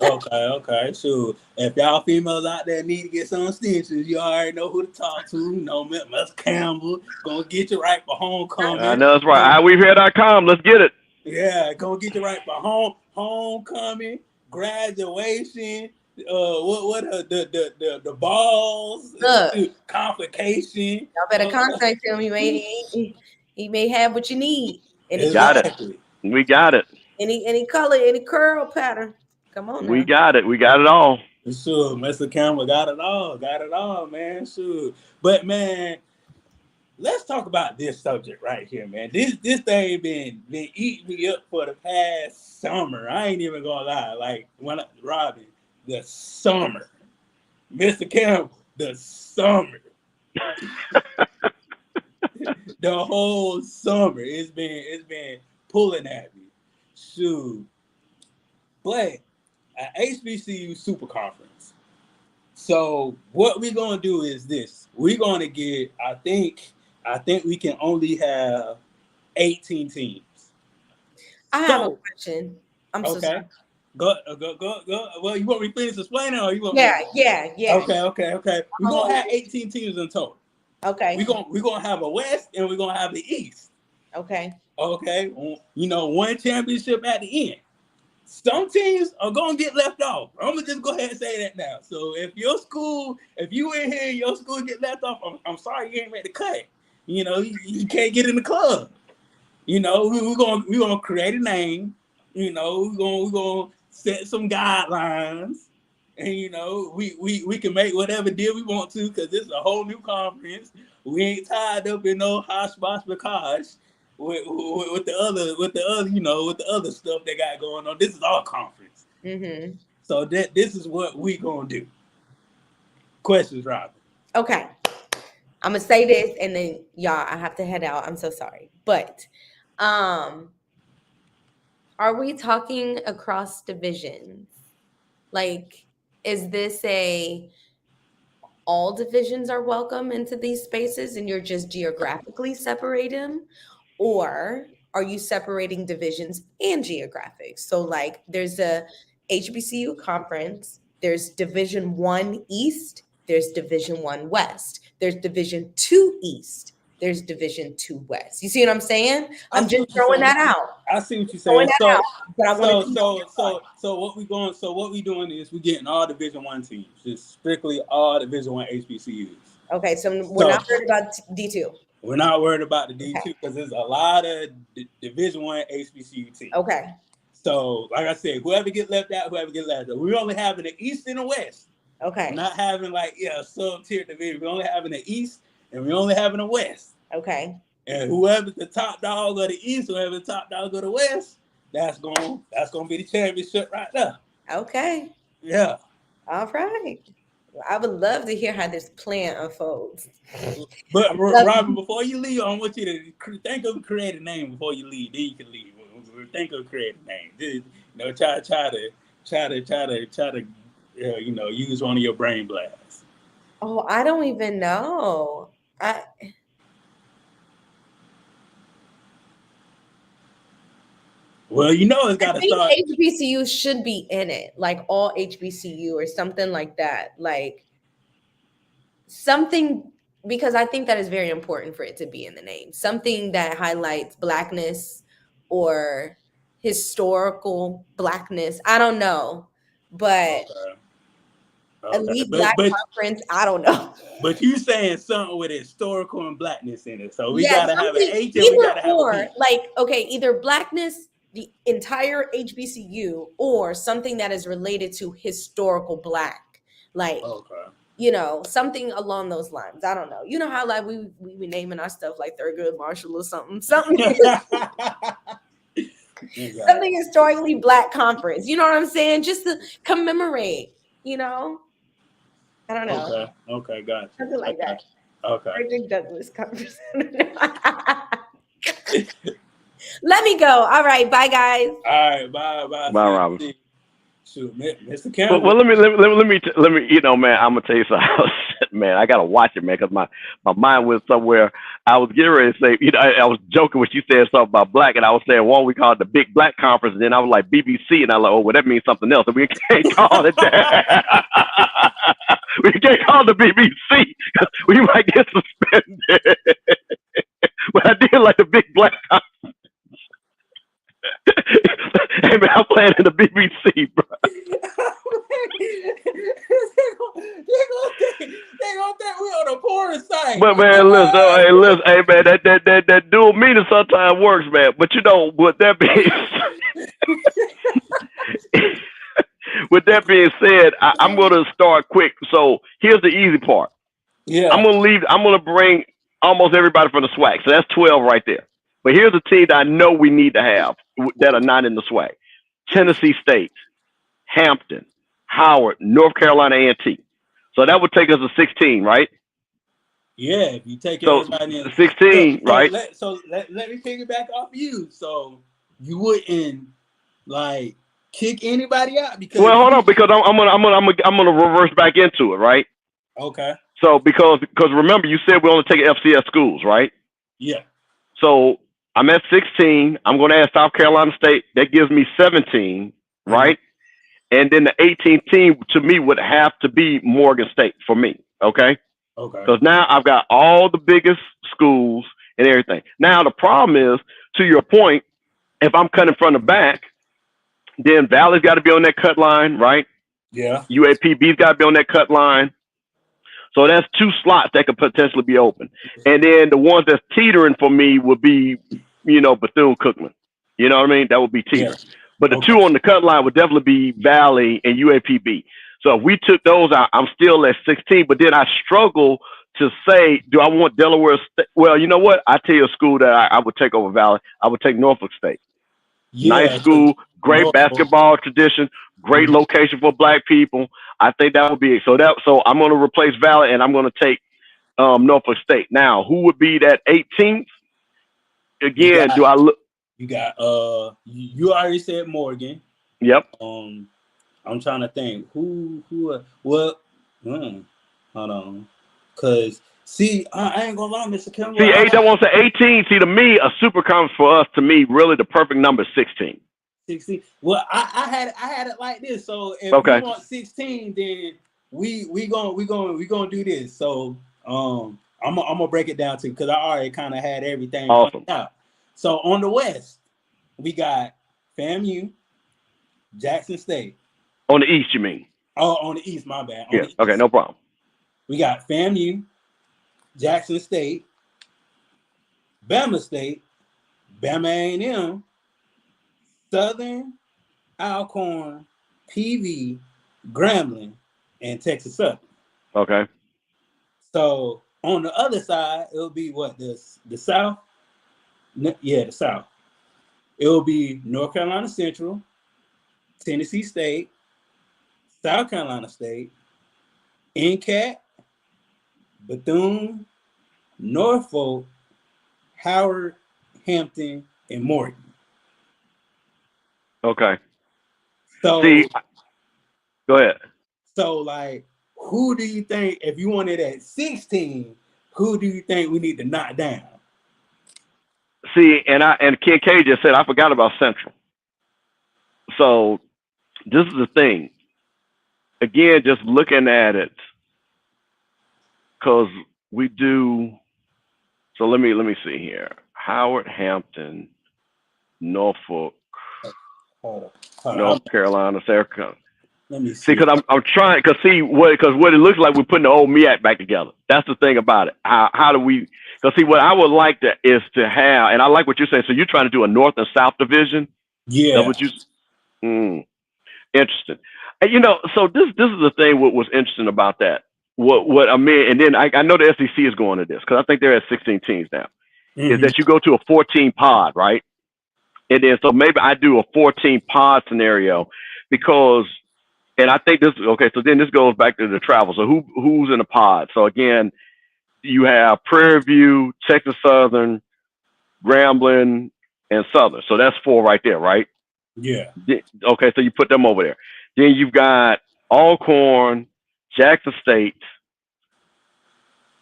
Okay. So if y'all females out there need to get some extensions, you already know who to talk to. You know, Miss Campbell gonna get you right for I homecoming. know that's right. iWeaveHair.com. Let's get it. Yeah, gonna get you right for homecoming, graduation. What the balls, Look, convocation. y'all better contact him. He may have what you need. Any Got it. Exactly. We got it. any color, any curl pattern. Come on We now. got it. We got it all. Sure, Mr. Campbell got it all, man. Sure, but man, let's talk about this subject right here, man. This thing been eating me up for the past summer. I ain't even gonna lie. Like Robbie, the summer. Mr. Campbell, the summer, the whole summer, it's been pulling at me. Shoot, but at HBCU Super Conference. So what we're gonna do is this: we're gonna get. I think we can only have 18 teams. I have a So question. I'm so okay, sorry. go. Well, you want me to finish explaining, or you want me Yeah, to? yeah. Okay. We're I'm gonna on have 18 teams in total. Okay, We're gonna have a West and we're gonna have the East. okay. Okay, you know, one championship at the end. Some teams are gonna get left off. I'm gonna just go ahead and say that now. So if you in here, your school get left off, I'm sorry you ain't ready to cut. You know, you can't get in the club. You know, we're gonna create a name. You know, we're gonna set some guidelines, and you know, we can make whatever deal we want to because this is a whole new conference. We ain't tied up in no hosh because with the other with the other stuff they got going on. This is our conference, Mm-hmm. so this is what we gonna do. Questions, Robin? Okay. I'm gonna say this, and then y'all, I have to head out. I'm so sorry, but um, are we talking across divisions? Like, is this a all divisions are welcome into these spaces and you're just geographically separating them? Or are you separating divisions and geographics? So, like, there's a HBCU conference, there's Division One East, there's Division One West, there's Division Two East, there's Division Two West. You see what I'm saying? I I'm see just what you're throwing saying. that out. I see what you're Throwing saying. that out. But I wanted to know your thoughts. What we doing is we getting all Division One teams, just strictly all Division One HBCUs. Okay, so we're So not worried about D2. we're not worried about the D Okay. two because there's a lot of Division One HBCU teams. Okay. So like I said, whoever get left out, we only having the East and the West. Okay. We're not having like sub tier division. We only having the East and we only having the West. Okay. And whoever's the top dog of the East, whoever's the top dog of the West, that's gonna be the championship right there. Okay. Yeah. All right. I would love to hear how this plan unfolds. But Love Robin, you. before you leave, I want you to think of a creative name before you leave. Then you can leave. Think of a creative name. Just, try to use one of your brain blasts. Oh, I don't even know. Well, it's I got to think start. HBCU should be in it, like all HBCU or something like that. Like something, because I think that is very important for it to be in the name. Something that highlights blackness or historical blackness. I don't know. But Okay. Okay. Elite But Black but Conference, I don't know. but you saying something with historical and blackness in it. So we Yeah, gotta have an something H and we either gotta have a or, B. like, okay, either blackness, the entire HBCU, or something that is related to historical black. Like, Okay. something along those lines. I don't know. You know how like we be naming our stuff like Thurgood Marshall or something. Something Okay. something historically black conference. You know what I'm saying? Just to commemorate, I don't know. Okay. Okay. Gotcha. Something I like that. got you. Okay. Frederick Douglass conference. Let me go. All right. Bye, guys. All right. Bye. Bye. Bye, See Robin. you. Shoot, Mr. Well, Campbell. let me, man, I'm gonna tell you something. Man, I gotta watch it, man, because my mind went somewhere. I was getting ready to say, I was joking when you said something about black, and I was saying one we called the Big Black Conference, and then I was like BBC, and I was like, oh, well, that means something else, and we can't call it that. We can't call it the BBC because we might get suspended. But I did like the Big Black Conference. Hey man, I'm playing in the BBC, bro. They gonna think we on a porn site. But man, hey man, that dual meaning sometimes works, man. But with that being with that being said, I'm gonna start quick. So here's the easy part. Yeah. I'm gonna bring almost everybody from the SWAC. So that's 12 right there. But here's a team that I know we need to have that are not in the SWAC: Tennessee State, Hampton, Howard, North Carolina A&T. So that would take us to 16, right? Yeah, if you take So everybody in. 16, right? Let me piggyback off you. So you wouldn't like kick anybody out because Well, hold on, because I'm gonna reverse back into it, right? okay. So because remember you said we only take FCS schools, right? Yeah. So I'm at 16. I'm going to add South Carolina State. That gives me 17, right? And then the 18th team to me would have to be Morgan State for me, okay? Okay. Because now I've got all the biggest schools and everything. Now the problem is, to your point, if I'm cutting from the back, then Valley's got to be on that cut line, right? Yeah. UAPB's got to be on that cut line. So that's 2 slots that could potentially be open. And then the ones that's teetering for me would be, Bethune-Cookman. You know what I mean? That would be teetering. Yeah. But the 2 on the cut line would definitely be Valley and UAPB. So if we took those out, I'm still at 16. But then I struggle to say, do I want Delaware State? Well, you know what? I tell you a school that I would take over Valley. I would take Norfolk State. Yeah, nice school, great basketball tradition, great location for black people. I think that would be it. So I'm going to replace Valley and I'm going to take Norfolk State. Now, who would be that 18th? Again, do I look? You got you already said Morgan. Yep. I'm trying to think who hold on, cause see I ain't gonna lie, Mr. Campbell. See, that wants to 18. See, to me, a super conference for us, to me, really the perfect number is 16. 16. Well, I had it like this. So if okay. we want 16, then we gonna do this. So I'm gonna break it down to because I already kind of had everything awesome out. So on the West, we got FAMU, Jackson State. On the East, you mean? Oh, on the East, my bad. Yeah. Okay, no problem. We got FAMU, Jackson State, Bama State, Bama A&M, Southern, Alcorn, PV, Grambling, and Texas Southern. Okay. So on the other side, it'll be what the South. Yeah, the South. It will be North Carolina Central, Tennessee State, South Carolina State, NCAT, Bethune, Norfolk, Howard, Hampton, and Morgan. Okay. See, So, go ahead. so like, who do you think, if you wanted at 16, who do you think we need to knock down? See, and Ken K just said I forgot about Central. So this is the thing. Again, just looking at it, because we do. So let me see here. Howard, Hampton, Norfolk, Hold on, North Carolina, South Carolina. let me See, see. because I'm trying, because what it looks like we're putting the old MEAC back together. That's the thing about it. How do we? Because see, what I would like to is to have, and I like what you're saying. So you're trying to do a North and South division. Yeah. That's what you. Interesting. And, so this is the thing. What was interesting about that? What I mean, and then I know the SEC is going to this because I think they're at 16 teams now. Is that you go to a 14 pod, right? And then so maybe I do a 14 pod scenario because. And I think this okay. So then this goes back to the travel. So who's in the pod? So again, you have Prairie View, Texas Southern, Grambling, and Southern. So that's 4 right there, right? Yeah. Okay, so you put them over there. Then you've got Alcorn, Jackson State,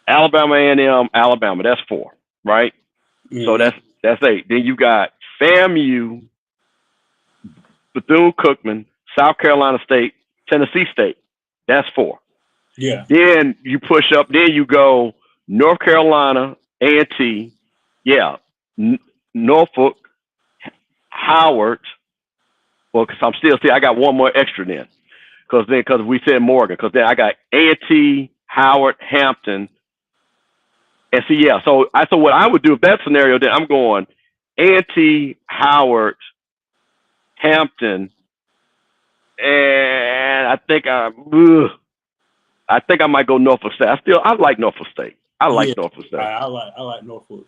Alabama A&M, Alabama. That's 4, right? So that's 8. Then you got FAMU, Bethune-Cookman, South Carolina State, Tennessee State. That's 4. Yeah. Then you push up. Then you go North Carolina, A&T. Yeah. Norfolk, Howard. Well, because I got one more extra then. Because we said Morgan. Because then I got A&T, Howard, Hampton. And see, yeah. So what I would do if that scenario, then I'm going A&T, Howard, Hampton, and I think I might go Norfolk State. I like Norfolk State. I like Norfolk State. I like Norfolk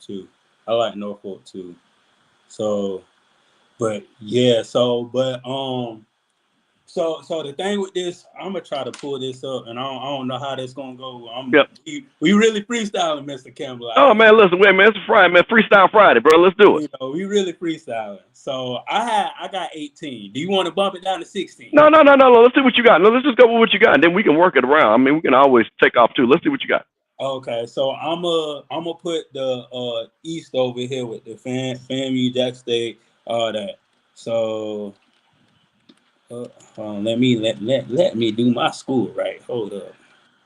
too. So, but yeah. So the thing with this, I'm gonna try to pull this up, and I don't know how this gonna go. We really freestyling, Mr. Campbell. Oh man, listen, wait, man, it's Friday, man. Freestyle Friday, bro. Let's do it. We really freestyling. So I got 18. Do you want to bump it down to 16? No. Let's see what you got. No, let's just go with what you got, and then we can work it around. I mean, we can always take off too. Let's see what you got. Okay, so I'm gonna put the East over here with the FAMU, Jack State, all that. So let me do my school right. Hold up.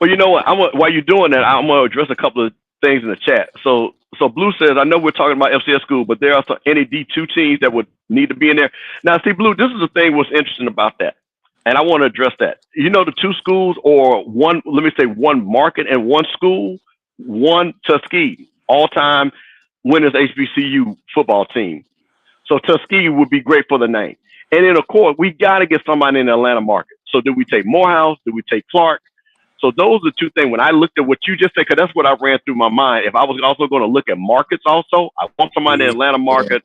Well, you know what? While you're doing that, I'm gonna address a couple of things in the chat. So Blue says, I know we're talking about FCS school, but there are any D2 teams that would need to be in there. Now, see, Blue, this is the thing. What's interesting about that, and I want to address that. The 2 schools, or one, let me say, one market and one school, one Tuskegee, all-time winners HBCU football team. So Tuskegee would be great for the name. And then, of course, we got to get somebody in the Atlanta market. So do we take Morehouse? Do we take Clark? So those are 2 things. When I looked at what you just said, because that's what I ran through my mind. If I was also going to look at markets also, I want somebody in the Atlanta market.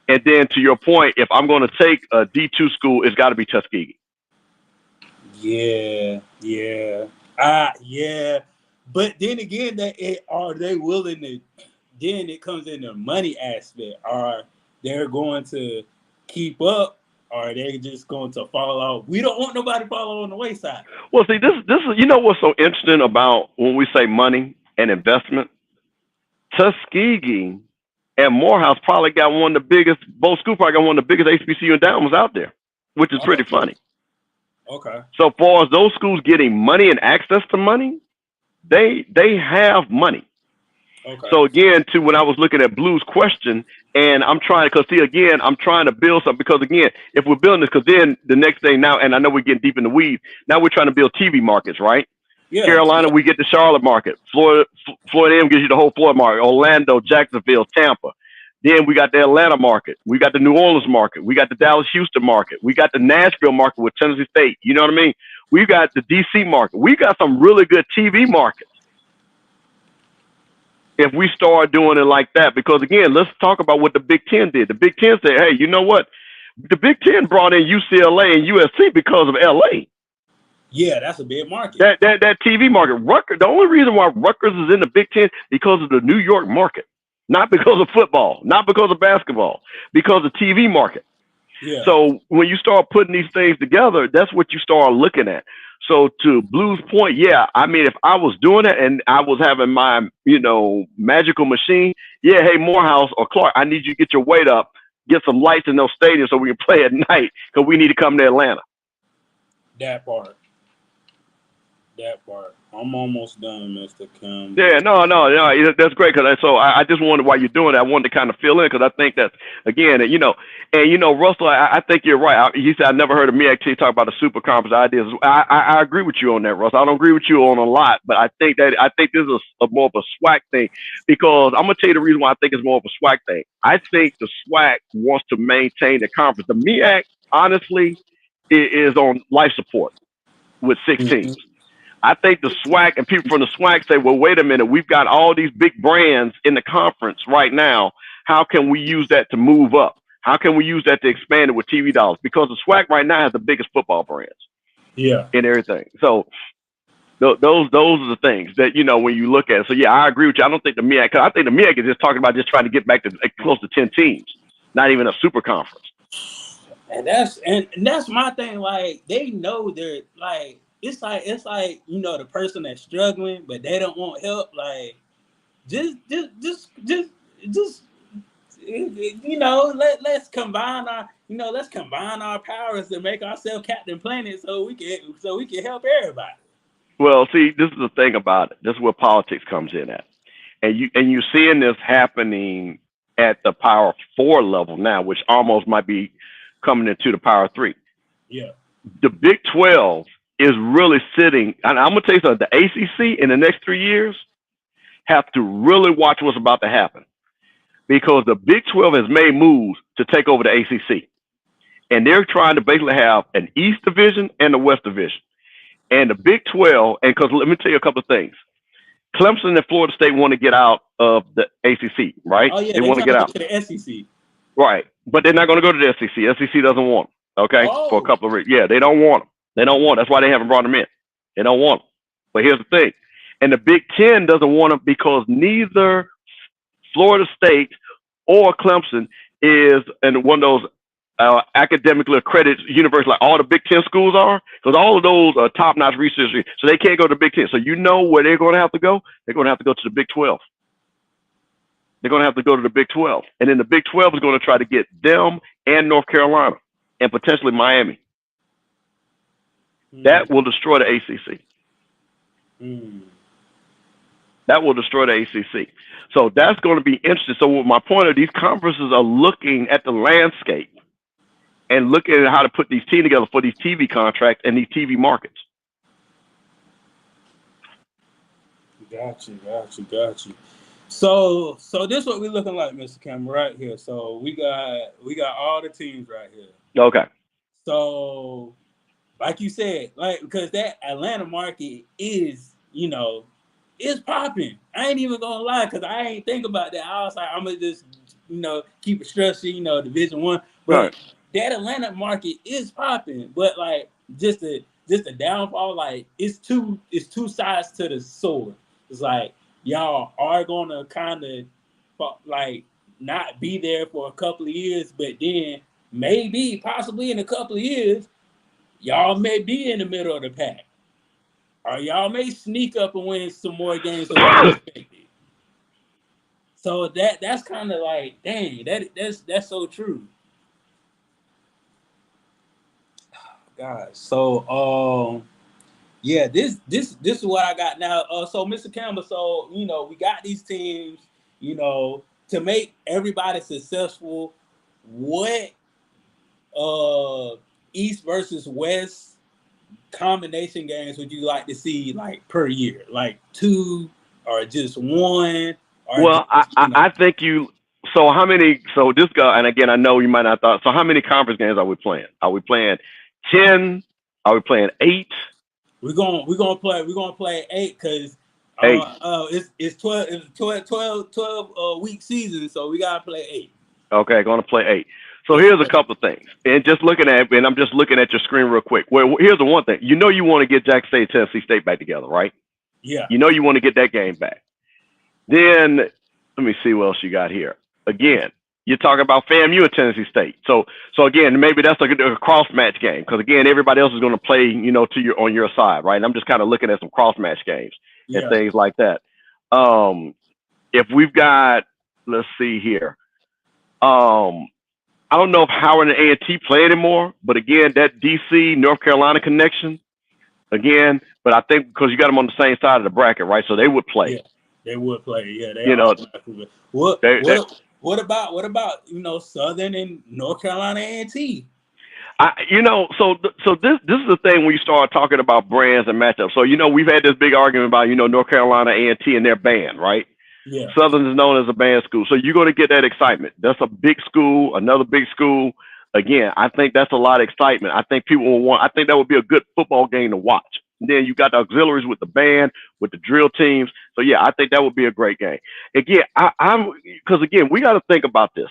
And then to your point, if I'm going to take a D2 school, it's got to be Tuskegee. Yeah. But then again, are they willing to? Then it comes in the money aspect. Are they going to keep up? Or are they just going to fall off? We don't want nobody falling on the wayside. Well, see, this is what's so interesting about when we say money and investment. Tuskegee and Morehouse probably got one of the biggest. Both schools probably got one of the biggest HBCU endowments out there, which is pretty funny. Okay. So far as those schools getting money and access to money, they have money. Okay. So again, to when I was looking at Blue's question, and I'm trying to build something, because again, if we're building this, because then the next thing now, and I know we're getting deep in the weeds, now we're trying to build TV markets, right? Yeah. Carolina, we get the Charlotte market. Florida M gives you the whole Florida market. Orlando, Jacksonville, Tampa. Then we got the Atlanta market. We got the New Orleans market. We got the Dallas, Houston market. We got the Nashville market with Tennessee State. You know what I mean? We got the DC market. We got some really good TV markets. If we start doing it like that, because again, let's talk about what the Big Ten did. The Big Ten said, hey, you know what? The Big Ten brought in UCLA and USC because of LA. Yeah, that's a big market. That TV market. Rutgers. The only reason why Rutgers is in the Big Ten because of the New York market, not because of football, not because of basketball, because of TV market. Yeah. So when you start putting these things together, that's what you start looking at. So to Blue's point, yeah, I mean, if I was doing it and I was having my, magical machine, yeah, hey, Morehouse or Clark, I need you to get your weight up, get some lights in those stadiums so we can play at night because we need to come to Atlanta. That part. That part. I'm almost done, Mr. Kim. Yeah, no, that's great. Cause I just wanted while you're doing it, I wanted to kind of fill in because I think that's again, Russell, I think you're right. He said I never heard of me actually talk about the super conference ideas. I agree with you on that, Russell. I don't agree with you on a lot, but I think this is a more of a SWAC thing because I'm gonna tell you the reason why I think it's more of a SWAC thing. I think the SWAC wants to maintain the conference. The MEAC, honestly, is on life support with 6 teams. I think the SWAC and people from the SWAC say, well, wait a minute, we've got all these big brands in the conference right now. How can we use that to move up? How can we use that to expand it with TV dollars? Because the SWAC right now has the biggest football brands. Yeah. And everything. So those are the things that, when you look at it. So, yeah, I agree with you. I don't think the MEAC, because I think the MEAC is just talking about just trying to get back to close to 10 teams, not even a super conference. And that's my thing. Like, they know they're like, it's like the person that's struggling, but they don't want help. Like, just let's combine our powers to make ourselves Captain Planet, so we can help everybody. Well, see, this is the thing about it. This is where politics comes in at, and you're seeing this happening at the Power 4 level now, which almost might be coming into the Power 3. Yeah, the Big 12 is really sitting, and I'm going to tell you something, the ACC in the next 3 years have to really watch what's about to happen because the Big 12 has made moves to take over the ACC. And they're trying to basically have an East Division and a West Division. And the Big 12, and because let me tell you a couple of things. Clemson and Florida State want to get out of the ACC, right? Oh, yeah, they want to get out. To the SEC. Right. But they're not going to go to the SEC. SEC doesn't want them, okay? Oh. For a couple of reasons. Yeah, they don't want them. They don't want them. That's why they haven't brought them in. They don't want them. But here's the thing. And the Big 10 doesn't want them because neither Florida State or Clemson is in one of those academically accredited universities like all the Big 10 schools are, because all of those are top-notch research. So they can't go to the Big 10. So you know where they're going to have to go? They're going to have to go to the Big 12. They're going to have to go to the Big 12. And then the Big 12 is going to try to get them and North Carolina and potentially Miami. That will destroy the ACC. That will destroy the ACC. So that's going to be interesting. So my point of these conferences are looking at the landscape and looking at how to put these teams together for these TV contracts and these TV markets. Got you. So this is what we're looking like, Mr. Cameron, right here. So we got all the teams right here. Okay. So, like you said, because that Atlanta market is, it's popping. I ain't even gonna lie, because I ain't think about that. I was like, I'm gonna just, keep it structured, Division I. But right. That Atlanta market is popping. But just the downfall, it's two sides to the sword. It's like y'all are gonna kind of not be there for a couple of years, but then possibly in a couple of years, y'all may be in the middle of the pack. Or y'all may sneak up and win some more games than what expected. So that's kind of like, dang, that's so true. God. So yeah, this is what I got now. So Mr. Campbell, so we got these teams, to make everybody successful. What East versus West combination games would you like to see per year? Like 2 or just 1? Well, I think so how many, so this guy, and again, I know you might not thought, so how many conference games are we playing? Are we playing 10? Are we playing 8? We're gonna play 8 because it's 12 week season, so we gotta play 8. Okay, gonna play 8. So here's a couple of things, and I'm just looking at your screen real quick. Well, here's the one thing. You know, you want to get Jackson State, Tennessee State back together, right? Yeah. You know, you want to get that game back. Then let me see what else you got here. Again, you're talking about FAMU and Tennessee State. So again, maybe that's a cross match game because again, everybody else is going to play, you know, on your side, right? And I'm just kind of looking at some cross match games and Yeah. things like that. If we've got, let's see here. I don't know if Howard and A&T play anymore, but again, that DC North Carolina connection again. But I think because you got them on the same side of the bracket, right? So they would play. Yeah. They would play. Yeah. They You know, automatically. What about Southern and North Carolina A&T? So this is the thing when you start talking about brands and matchups. So we've had this big argument about North Carolina A&T and their band, right? Yeah. Southern is known as a band school, so you're going to get that excitement. That's a big school, another big school. Again, I think that's a lot of excitement. I think people will want. I think that would be a good football game to watch. And then you got the auxiliaries with the band, with the drill teams. So yeah, I think that would be a great game. Again, because again, we got to think about this.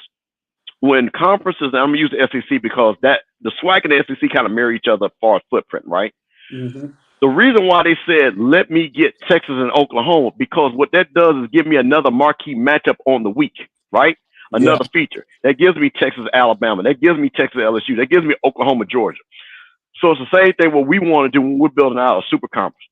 When conferences, and I'm going to use the SEC because the SWAC and the SEC kind of mirror each other as far as footprint, right? Mm-hmm. The reason why they said, let me get Texas and Oklahoma, because what that does is give me another marquee matchup on the week, right? Another feature. That gives me Texas, Alabama. That gives me Texas, LSU. That gives me Oklahoma, Georgia. So it's the same thing what we want to do when we're building out a super conference.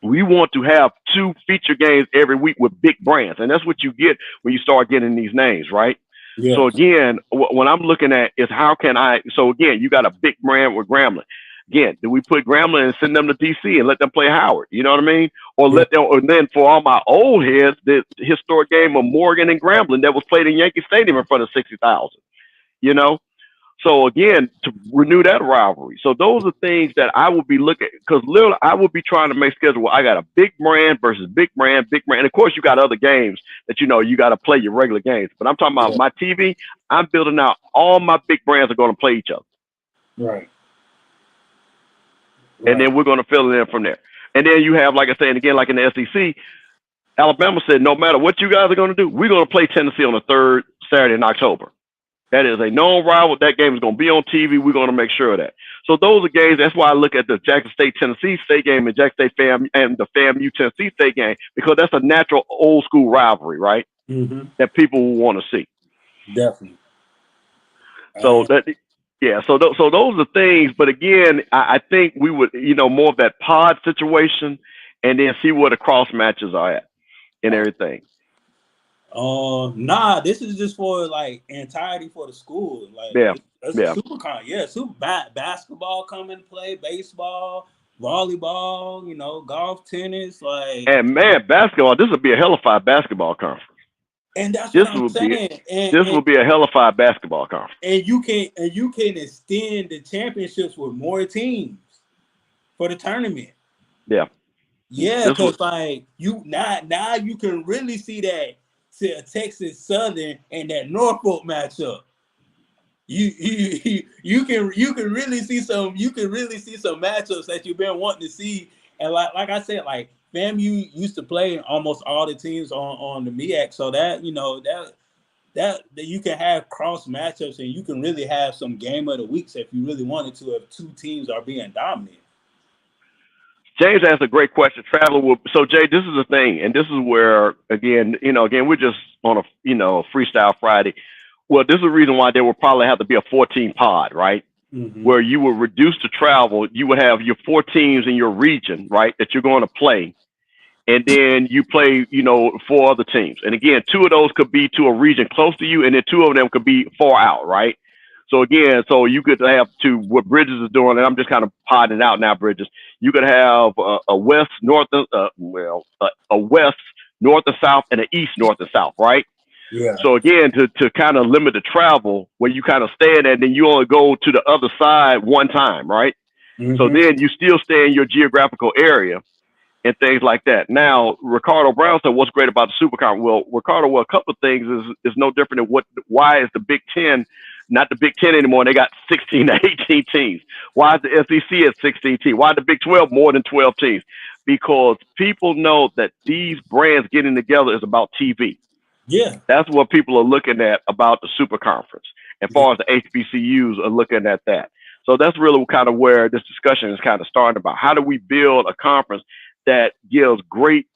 We want to have 2 feature games every week with big brands. And that's what you get when you start getting these names, right? Yeah. So again, what I'm looking at is so again, you got a big brand with Grambling. Again, do we put Grambling and send them to DC and let them play Howard? You know what I mean? Or then for all my old heads, the historic game of Morgan and Grambling that was played in Yankee Stadium in front of 60,000. So again, to renew that rivalry. So those are things that I would be looking, because literally I would be trying to make schedule. I got a big brand versus big brand, and of course you got other games that you got to play your regular games. But I'm talking about my TV. I'm building out all my big brands are going to play each other. Right. And then we're going to fill it in from there. And then you have, like I said, again, like in the SEC, Alabama said, no matter what you guys are going to do, we're going to play Tennessee on the 3rd Saturday in October. That is a known rival. That game is going to be on TV. We're going to make sure of that. So those are games. That's why I look at the Jackson State Tennessee State game and Jackson State and the FAMU Tennessee State game, because that's a natural old school rivalry, right? Mm-hmm. That people will want to see. Definitely. So so those are things. But again, I think we would, more of that pod situation, and then see where the cross matches are at and everything. Nah, this is just for like entirety for the school. Like, it's a super con. Yeah, basketball come into play, baseball, volleyball, golf, tennis, like. And man, basketball. This would be a hellified basketball conference. And that's what I'm saying. This will be a hellified basketball conference. And you can extend the championships with more teams for the tournament. Yeah. Yeah, because like now you can really see that Texas Southern and that Norfolk matchup. You can really see some matchups that you've been wanting to see. And like I said, like FAMU used to play almost all the teams on the MEAC, so that that you can have cross matchups and you can really have some game of the weeks if you really wanted to, if 2 teams are being dominant. James asked a great question. So Jay, this is the thing, and this is where again, we're just on a freestyle Friday. Well, this is the reason why there will probably have to be a 14 pod, right? Mm-hmm. Where you will reduce the travel. You would have your 4 teams in your region, right, that you're going to play, and then you play, 4 other teams. And again, 2 of those could be to a region close to you, and then 2 of them could be far out, right? So again, you could have what Bridges is doing, and I'm just kind of podding out now, Bridges. You could have a west, north, a west, north and south, and an east, north and south, right? Yeah. So again, to kind of limit the travel, where you kind of stay in, and then you only go to the other side one time, right? Mm-hmm. So then you still stay in your geographical area and things like that. Now, Ricardo Brown said, "What's great about the Super Conference?" Well, Ricardo, a couple of things is no different than why is the Big Ten not the Big Ten anymore, and they got 16 to 18 teams. Why is the SEC at 16 teams? Why is the Big 12 more than 12 teams? Because people know that these brands getting together is about TV. Yeah. That's what people are looking at about the Super Conference. as far as the HBCUs are looking at that. So that's really kind of where this discussion is kind of starting about. How do we build a conference that gives great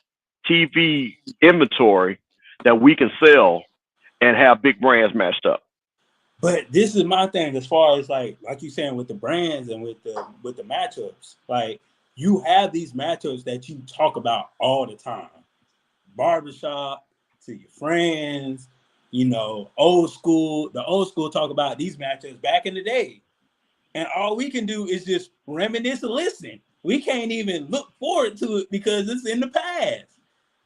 TV inventory that we can sell and have big brands matched up? But this is my thing as far as like you saying with the brands and with the matchups. Like you have these matchups that you talk about all the time. Barbershop to your friends, old school. The old school talk about these matchups back in the day. And all we can do is just reminisce and listen. We can't even look forward to it because it's in the past.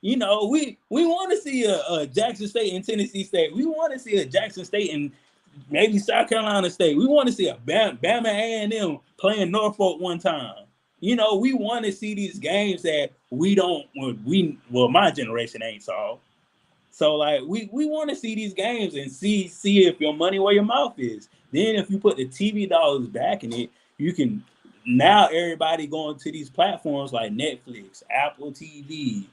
We want to see a Jackson State and Tennessee State. We want to see a Jackson State and maybe South Carolina State. We want to see a Bama A&M playing Norfolk one time. We want to see these games that my generation ain't saw. So like we want to see these games and see if your money where your mouth is. Then if you put the TV dollars back in it, you can now everybody going to these platforms like Netflix, Apple TV.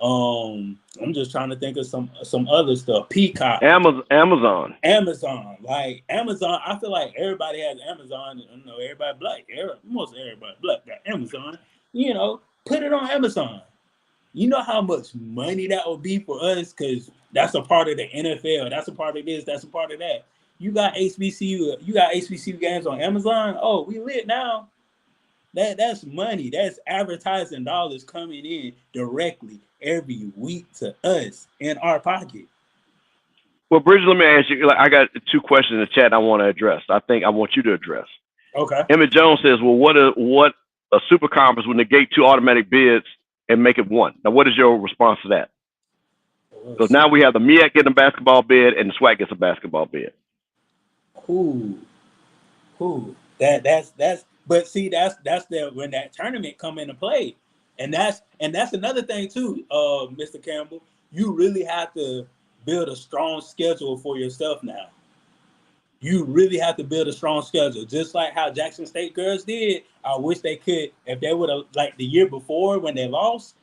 I'm just trying to think of some other stuff. Peacock, Amazon. Like Amazon, I feel like everybody has Amazon. Everybody black. Most everybody black got Amazon. Put it on Amazon. You know how much money that would be for us because that's a part of the NFL. That's a part of this. That's a part of that. You got HBCU. You got HBCU games on Amazon. Oh, we lit now. That's money. That's advertising dollars coming in directly every week to us in our pocket. Well, Bridget, let me ask you. I got two questions in the chat I want to address. I think I want you to address. Okay. Emmett Jones says, "Well, what a super conference would negate 2 automatic bids and make it 1." Now, what is your response to that? Because now we have the MEAC getting a basketball bid and the SWAC gets a basketball bid. Who? That's. But see, that's when that tournament come into play, and that's another thing too, Mr. Campbell. You really have to build a strong schedule for yourself now. You really have to build a strong schedule, just like how Jackson State girls did. I wish they could, if they would have, like the year before when they lost,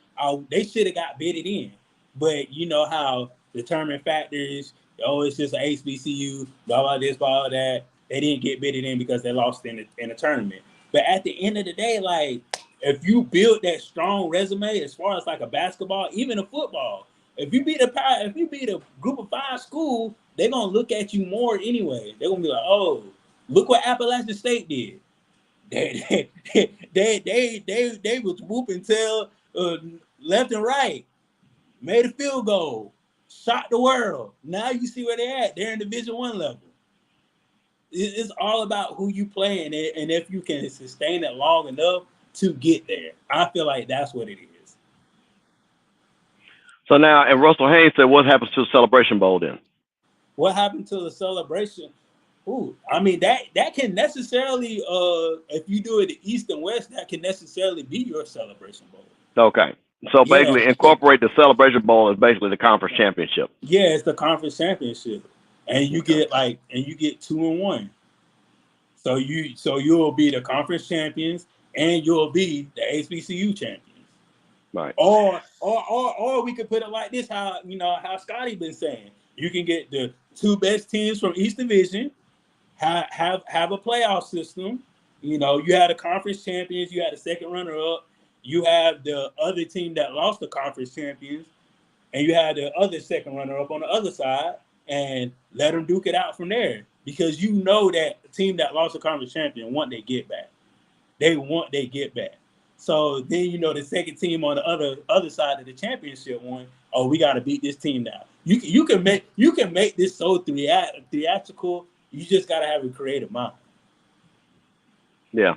they should have got bidded in. But you know how determining factors, it's just an HBCU, blah, blah, this, blah, that. They didn't get bidded in because they lost in a tournament. But at the end of the day, like, if you build that strong resume as far as like a basketball, even a football, if you beat a group of 5 school, they're gonna look at you more anyway. They're gonna be like, oh, look what Appalachian State did. They was whooping tail left and right, made a field goal, shot the world. Now you see where they're at. They're in Division I level. It's all about who you play and if you can sustain it long enough to get there. I feel like that's what it is. So now, and Russell Haynes said, what happens to the Celebration Bowl then? What happened to the celebration? Ooh, I mean, that can necessarily, if you do it the East and West, that can necessarily be your Celebration Bowl. Okay. So basically, incorporate the Celebration Bowl as basically the conference championship. Yeah, it's the conference championship. And you get 2-1. So you'll be the conference champions and you'll be the HBCU champions. Right. Or we could put it like this, how Scotty been saying. You can get the 2 best teams from each division, have a playoff system. You had the conference champions, you had the second runner up, you have the other team that lost the conference champions, and you had the other second runner up on the other side. And let them duke it out from there, because that the team that lost the conference champion want they get back. They want they get back. So then the second team on the other side of the championship one, oh, we got to beat this team now. You can make this so theatrical. You just got to have a creative mind. Yeah.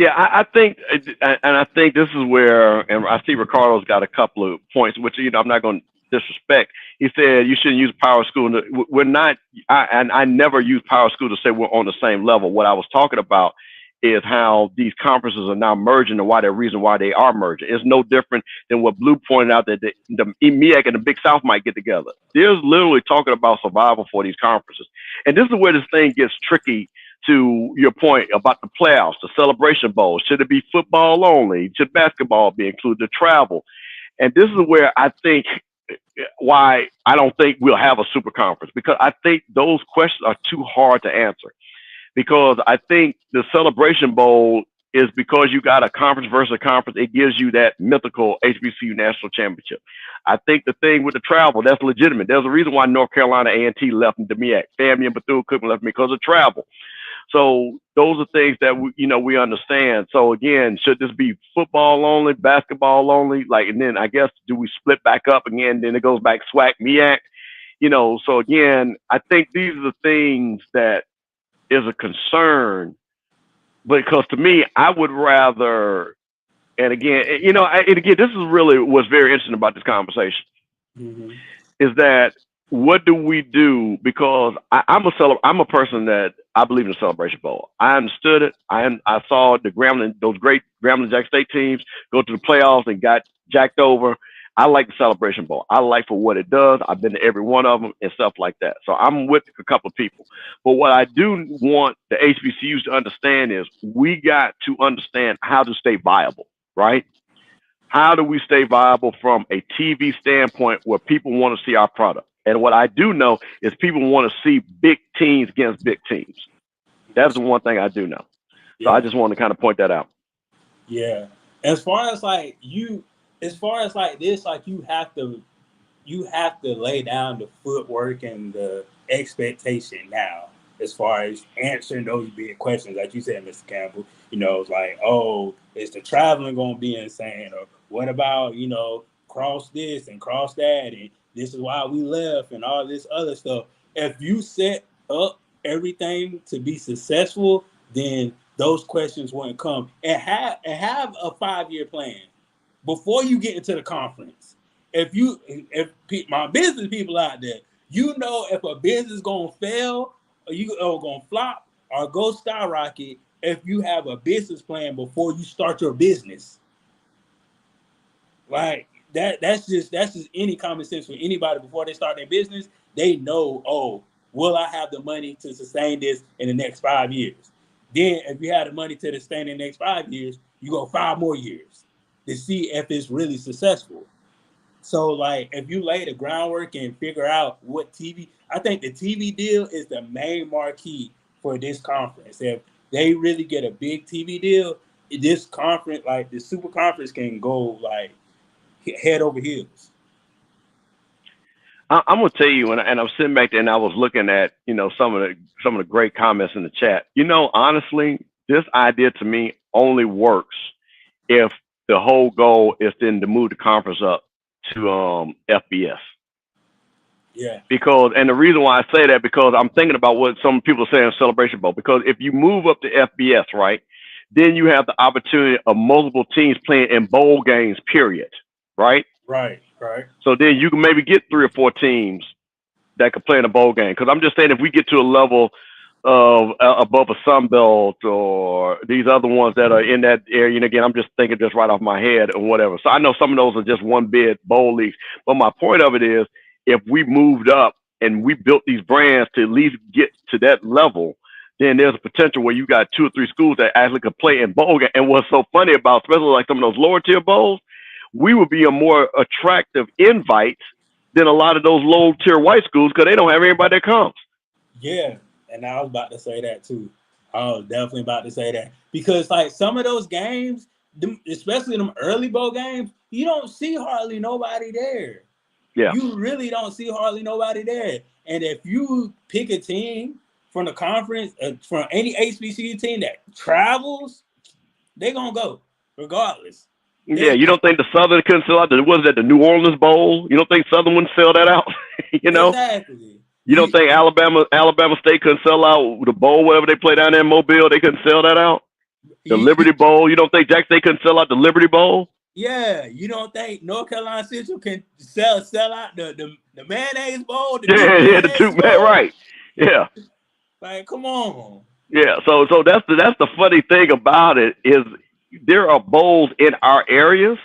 I think, and I think this is where, and I see Ricardo's got a couple of points, which I'm not going to disrespect. He said you shouldn't use power school. We're not. I never use power school to say we're on the same level. What I was talking about is how these conferences are now merging and why they are merging. It's no different than what Blue pointed out, that the MEAC and the Big South might get together. There's literally talking about survival for these conferences. And this is where this thing gets tricky, to your point about the playoffs, the Celebration Bowl. Should it be football only? Should basketball be included? The travel? And this is where I think why I don't think we'll have a super conference, because I think those questions are too hard to answer. Because I think the Celebration Bowl is, because you got a conference versus a conference, it gives you that mythical HBCU national championship. I think the thing with the travel, that's legitimate. There's a reason why North Carolina A&T left in Demiak. Famian and Bethune-Cookman left because of travel. So those are things that we understand. So again, should this be football only, basketball only? Like, and then I guess, do we split back up again? Then it goes back SWAC, MEAC. So again, I think these are the things that is a concern, because to me, I would rather, and again, this is really what's very interesting about this conversation, Mm-hmm. is that what do we do? Because I'm a person that I believe in the Celebration Bowl. I understood it. I saw those great Grambling Jack State teams go to the playoffs and got jacked over. I like the Celebration Bowl. I like for what it does. I've been to every one of them and stuff like that. So I'm with a couple of people. But what I do want the HBCUs to understand is we got to understand how to stay viable, right? How do we stay viable from a TV standpoint where people want to see our product? And what I do know is people want to see big teams against big teams. That's the one thing I do know. So I just want to kind of point that out. Yeah. As far as like this, like you have to lay down the footwork and the expectation now, as far as answering those big questions, like you said, Mr. Campbell. It's like, oh, is the traveling gonna be insane? Or what about, cross this and cross that, and this is why we left, and all this other stuff. If you set up everything to be successful, then those questions wouldn't come. And have a 5-year plan before you get into the conference. If my business people out there, if a business gonna fail or gonna flop or go skyrocket, if you have a business plan before you start your business. Like that's just any common sense for anybody. Before they start their business, they know, oh, will I have the money to sustain this in the next 5 years? Then if you have the money to sustain in the next 5 years, you go 5 more years to see if it's really successful. So, like, if you lay the groundwork and figure out what TV, I think the TV deal is the main marquee for this conference. If they really get a big TV deal, this conference, like the super conference, can go like head over heels. I'm gonna tell you, and I'm sitting back there and I was looking at some of the great comments in the chat. Honestly, this idea to me only works if the whole goal is then to move the conference up to FBS. Yeah. Because, and the reason why I say that, because I'm thinking about what some people say in Celebration Bowl. Because if you move up to FBS, right, then you have the opportunity of multiple teams playing in bowl games, period. Right? Right. So then you can maybe get 3 or 4 teams that could play in a bowl game. Because I'm just saying, if we get to a level of above a Sun Belt or these other ones that are in that area, and again, I'm just thinking just right off my head or whatever. So I know some of those are just one bid bowl leagues. But my point of it is, if we moved up and we built these brands to at least get to that level, then there's a potential where you got 2 or 3 schools that actually could play in bowl game. And what's so funny about, especially like some of those lower tier bowls, we would be a more attractive invite than a lot of those low tier white schools, because they don't have anybody that comes. Yeah, and I was about to say that too. I was definitely about to say that, because like some of those games, especially them early bowl games, you don't see hardly nobody there. Yeah, you really don't see hardly nobody there. And if you pick a team from the conference, from any HBCU team that travels, they're gonna go regardless. Yeah, you don't think the Southern couldn't sell out? Was that the New Orleans Bowl? You don't think Southern wouldn't sell that out? Exactly. You don't think Alabama State couldn't sell out the bowl, whatever they play down there in Mobile? They couldn't sell that out. The Liberty Bowl. You don't think Jack State couldn't sell out the Liberty Bowl? Yeah, you don't think North Carolina Central can sell out the mayonnaise bowl? The Duke man, right? Yeah. Like, come on. Yeah. So that's the funny thing about it, is there are bowls in our areas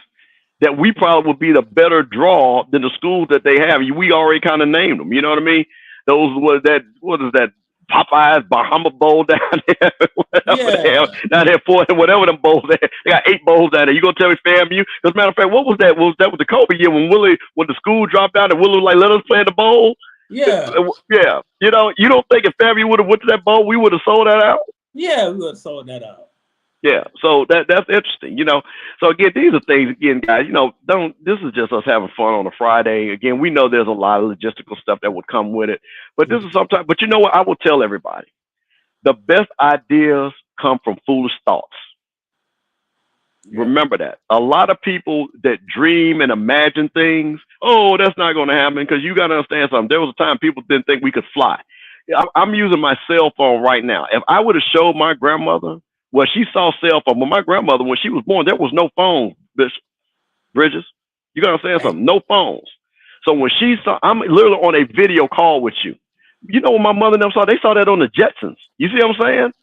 that we probably would be the better draw than the schools that they have. We already kind of named them. You know what I mean? Those what is that Popeyes, Bahama Bowl down there, whatever they have Yeah. down there for whatever them bowls there. They got 8 bowls down there. You gonna tell me FAMU? As a matter of fact, what was that? Was that was the COVID year when the school dropped out and Willie was like, let us play in the bowl? Yeah. Yeah. You know, you don't think if FAMU would have went to that bowl, we would have sold that out? Yeah, we would have sold that out. Yeah, so that's interesting, you know. So again, these are things again, guys. You know, don't. This is just us having fun on a Friday. Again, we know there's a lot of logistical stuff that would come with it, but this is sometimes. But you know what? I will tell everybody: the best ideas come from foolish thoughts. Yeah. Remember that. A lot of people that dream and imagine things. Oh, that's not going to happen because you got to understand something. There was a time people didn't think we could fly. I'm using my cell phone right now. If I would have showed my grandmother. Well, she saw cell phone. But my grandmother, when she was born, there was no phone, Bridges. You got to understand something. No phones. So when she saw, I'm literally on a video call with you. You know what my mother and them saw? They saw that on the Jetsons. You see what I'm saying?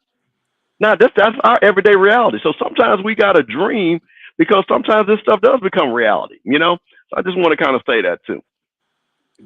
Now, that's our everyday reality. So sometimes we got to dream because sometimes this stuff does become reality, you know? So I just want to kind of say that too.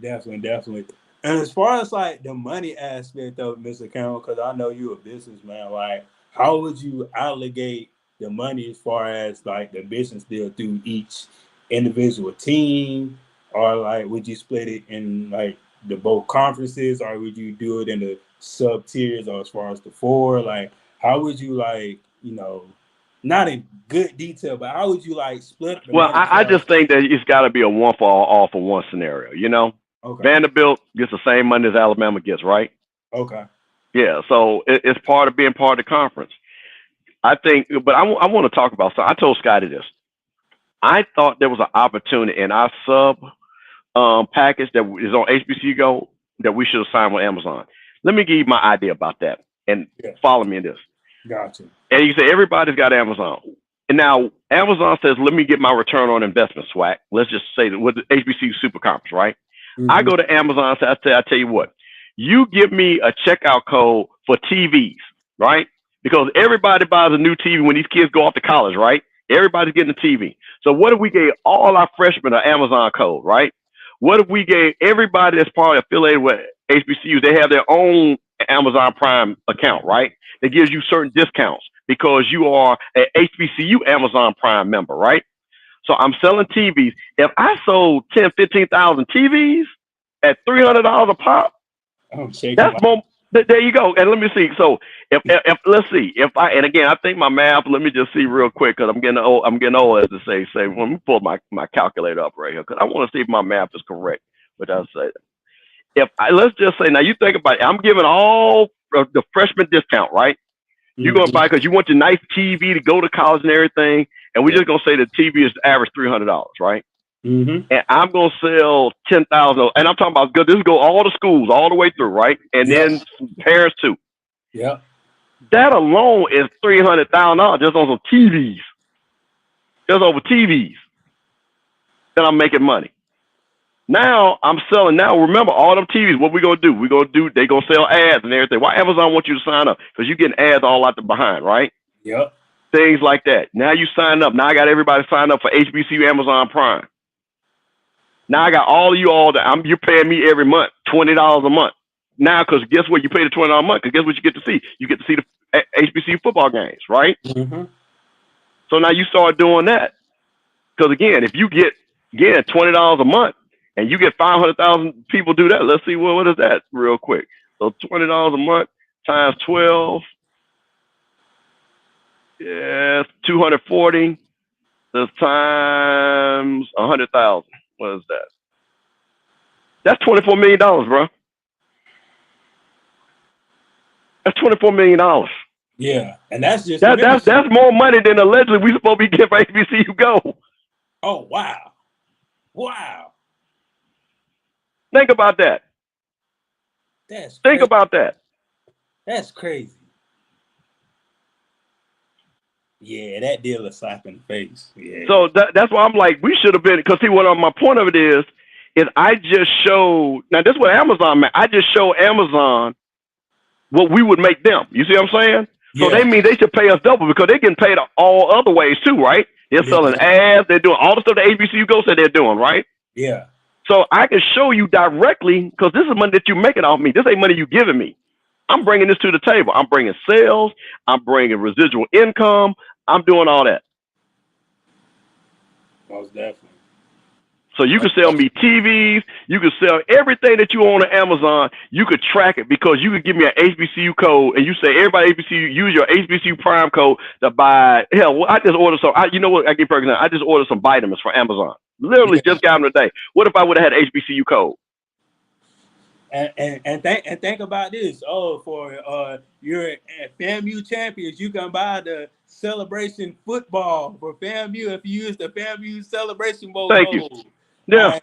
Definitely. And as far as like the money aspect of it, Mr. Cameron, because I know you're a businessman, like, how would you allocate the money as far as like the business deal through each individual team, or like would you split it in like the both conferences, or would you do it in the sub tiers, or as far as the four? Like, how would you like, you know, not in good detail, but how would you like split up the Well, money? I just think that it's got to be a one for all for one scenario, you know? Okay. Vanderbilt gets the same money as Alabama gets, right? Okay. Yeah, so it's part of being part of the conference. I think, but I want to talk about. So I told Scotty this. I thought there was an opportunity in our sub package that is on HBCU Go that we should have signed with Amazon. Let me give you my idea about that, and follow me in this. Gotcha. And you say everybody's got Amazon, and now Amazon says, "Let me get my return on investment, SWAC." Let's just say that with the HBCU Super Conference, right? Mm-hmm. I go to Amazon, and say, I tell you what, you give me a checkout code for TVs, right? Because everybody buys a new TV when these kids go off to college, right? Everybody's getting a TV. So what if we gave all our freshmen an Amazon code, right? What if we gave everybody that's part affiliated with HBCUs, they have their own Amazon Prime account, right? That gives you certain discounts because you are an HBCU Amazon Prime member, right? So I'm selling TVs. If I sold 10, 15,000 TVs at $300 a pop, that's more. There you go. And let me see. So if let's see if I, and again, I think my math, let me just see real quick. Cause I'm getting old as to say, let me pull my calculator up right here. Cause I want to see if my math is correct. But I'll say that. Let's just say, now you think about it, I'm giving all the freshman discount, right? You're going to buy, cause you want your nice TV to go to college and everything. And we're just going to say the TV is average $300, right? Mm-hmm. And I'm gonna sell 10,000, and I'm talking about this go all the schools all the way through, right? And then parents too. Yeah, that alone is $300,000 just on some TVs, just over TVs. Then I'm making money. Now I'm selling. Now remember, all them TVs. What we gonna do? They gonna sell ads and everything. Why Amazon wants you to sign up? Because you're getting ads all out the behind, right? Yep. Things like that. Now you sign up. Now I got everybody signed up for HBCU Amazon Prime. Now I got all of you you're paying me every month $20 a month. Now, because guess what? You pay the $20 a month. Because guess what you get to see? You get to see the HBCU football games, right? Mm-hmm. So now you start doing that. Because again, if you get $20 a month and you get 500,000 people do that, let's see what is that real quick. So $20 a month times 12, yes, 240. That's times 100,000. What is that? That's $24 million, bro. That's $24 million. Yeah, and that's just that's more money than allegedly we supposed to be getting for HBCU Go. Oh wow! Think about that. Think about that. That's crazy. Yeah, that deal is slap in the face. Yeah. So that's why I'm like, we should have been, because see, what my point of it is I just showed, now this is what Amazon meant. I just showed Amazon what we would make them. You see what I'm saying? So they mean they should pay us double because they're getting paid all other ways too, right? They're selling ads, they're doing all the stuff the HBCU Go said they're doing, right? Yeah. So I can show you directly, because this is money that you're making off me. This ain't money you giving me. I'm bringing this to the table. I'm bringing sales. I'm bringing residual income. I'm doing all that. Most definitely. So you can sell me TVs. You can sell everything that you own on Amazon. You could track it because you could give me an HBCU code, and you say everybody HBCU use your HBCU Prime code to buy. Hell, I just ordered some. You know what? I give for example. I just ordered some vitamins from Amazon. Literally Yeah. just got them today. What if I would have had an HBCU code? And think about this. Oh, for your FAMU champions, you can buy the celebration football for FAMU if you use the FAMU celebration bowl Thank you. code. Yeah.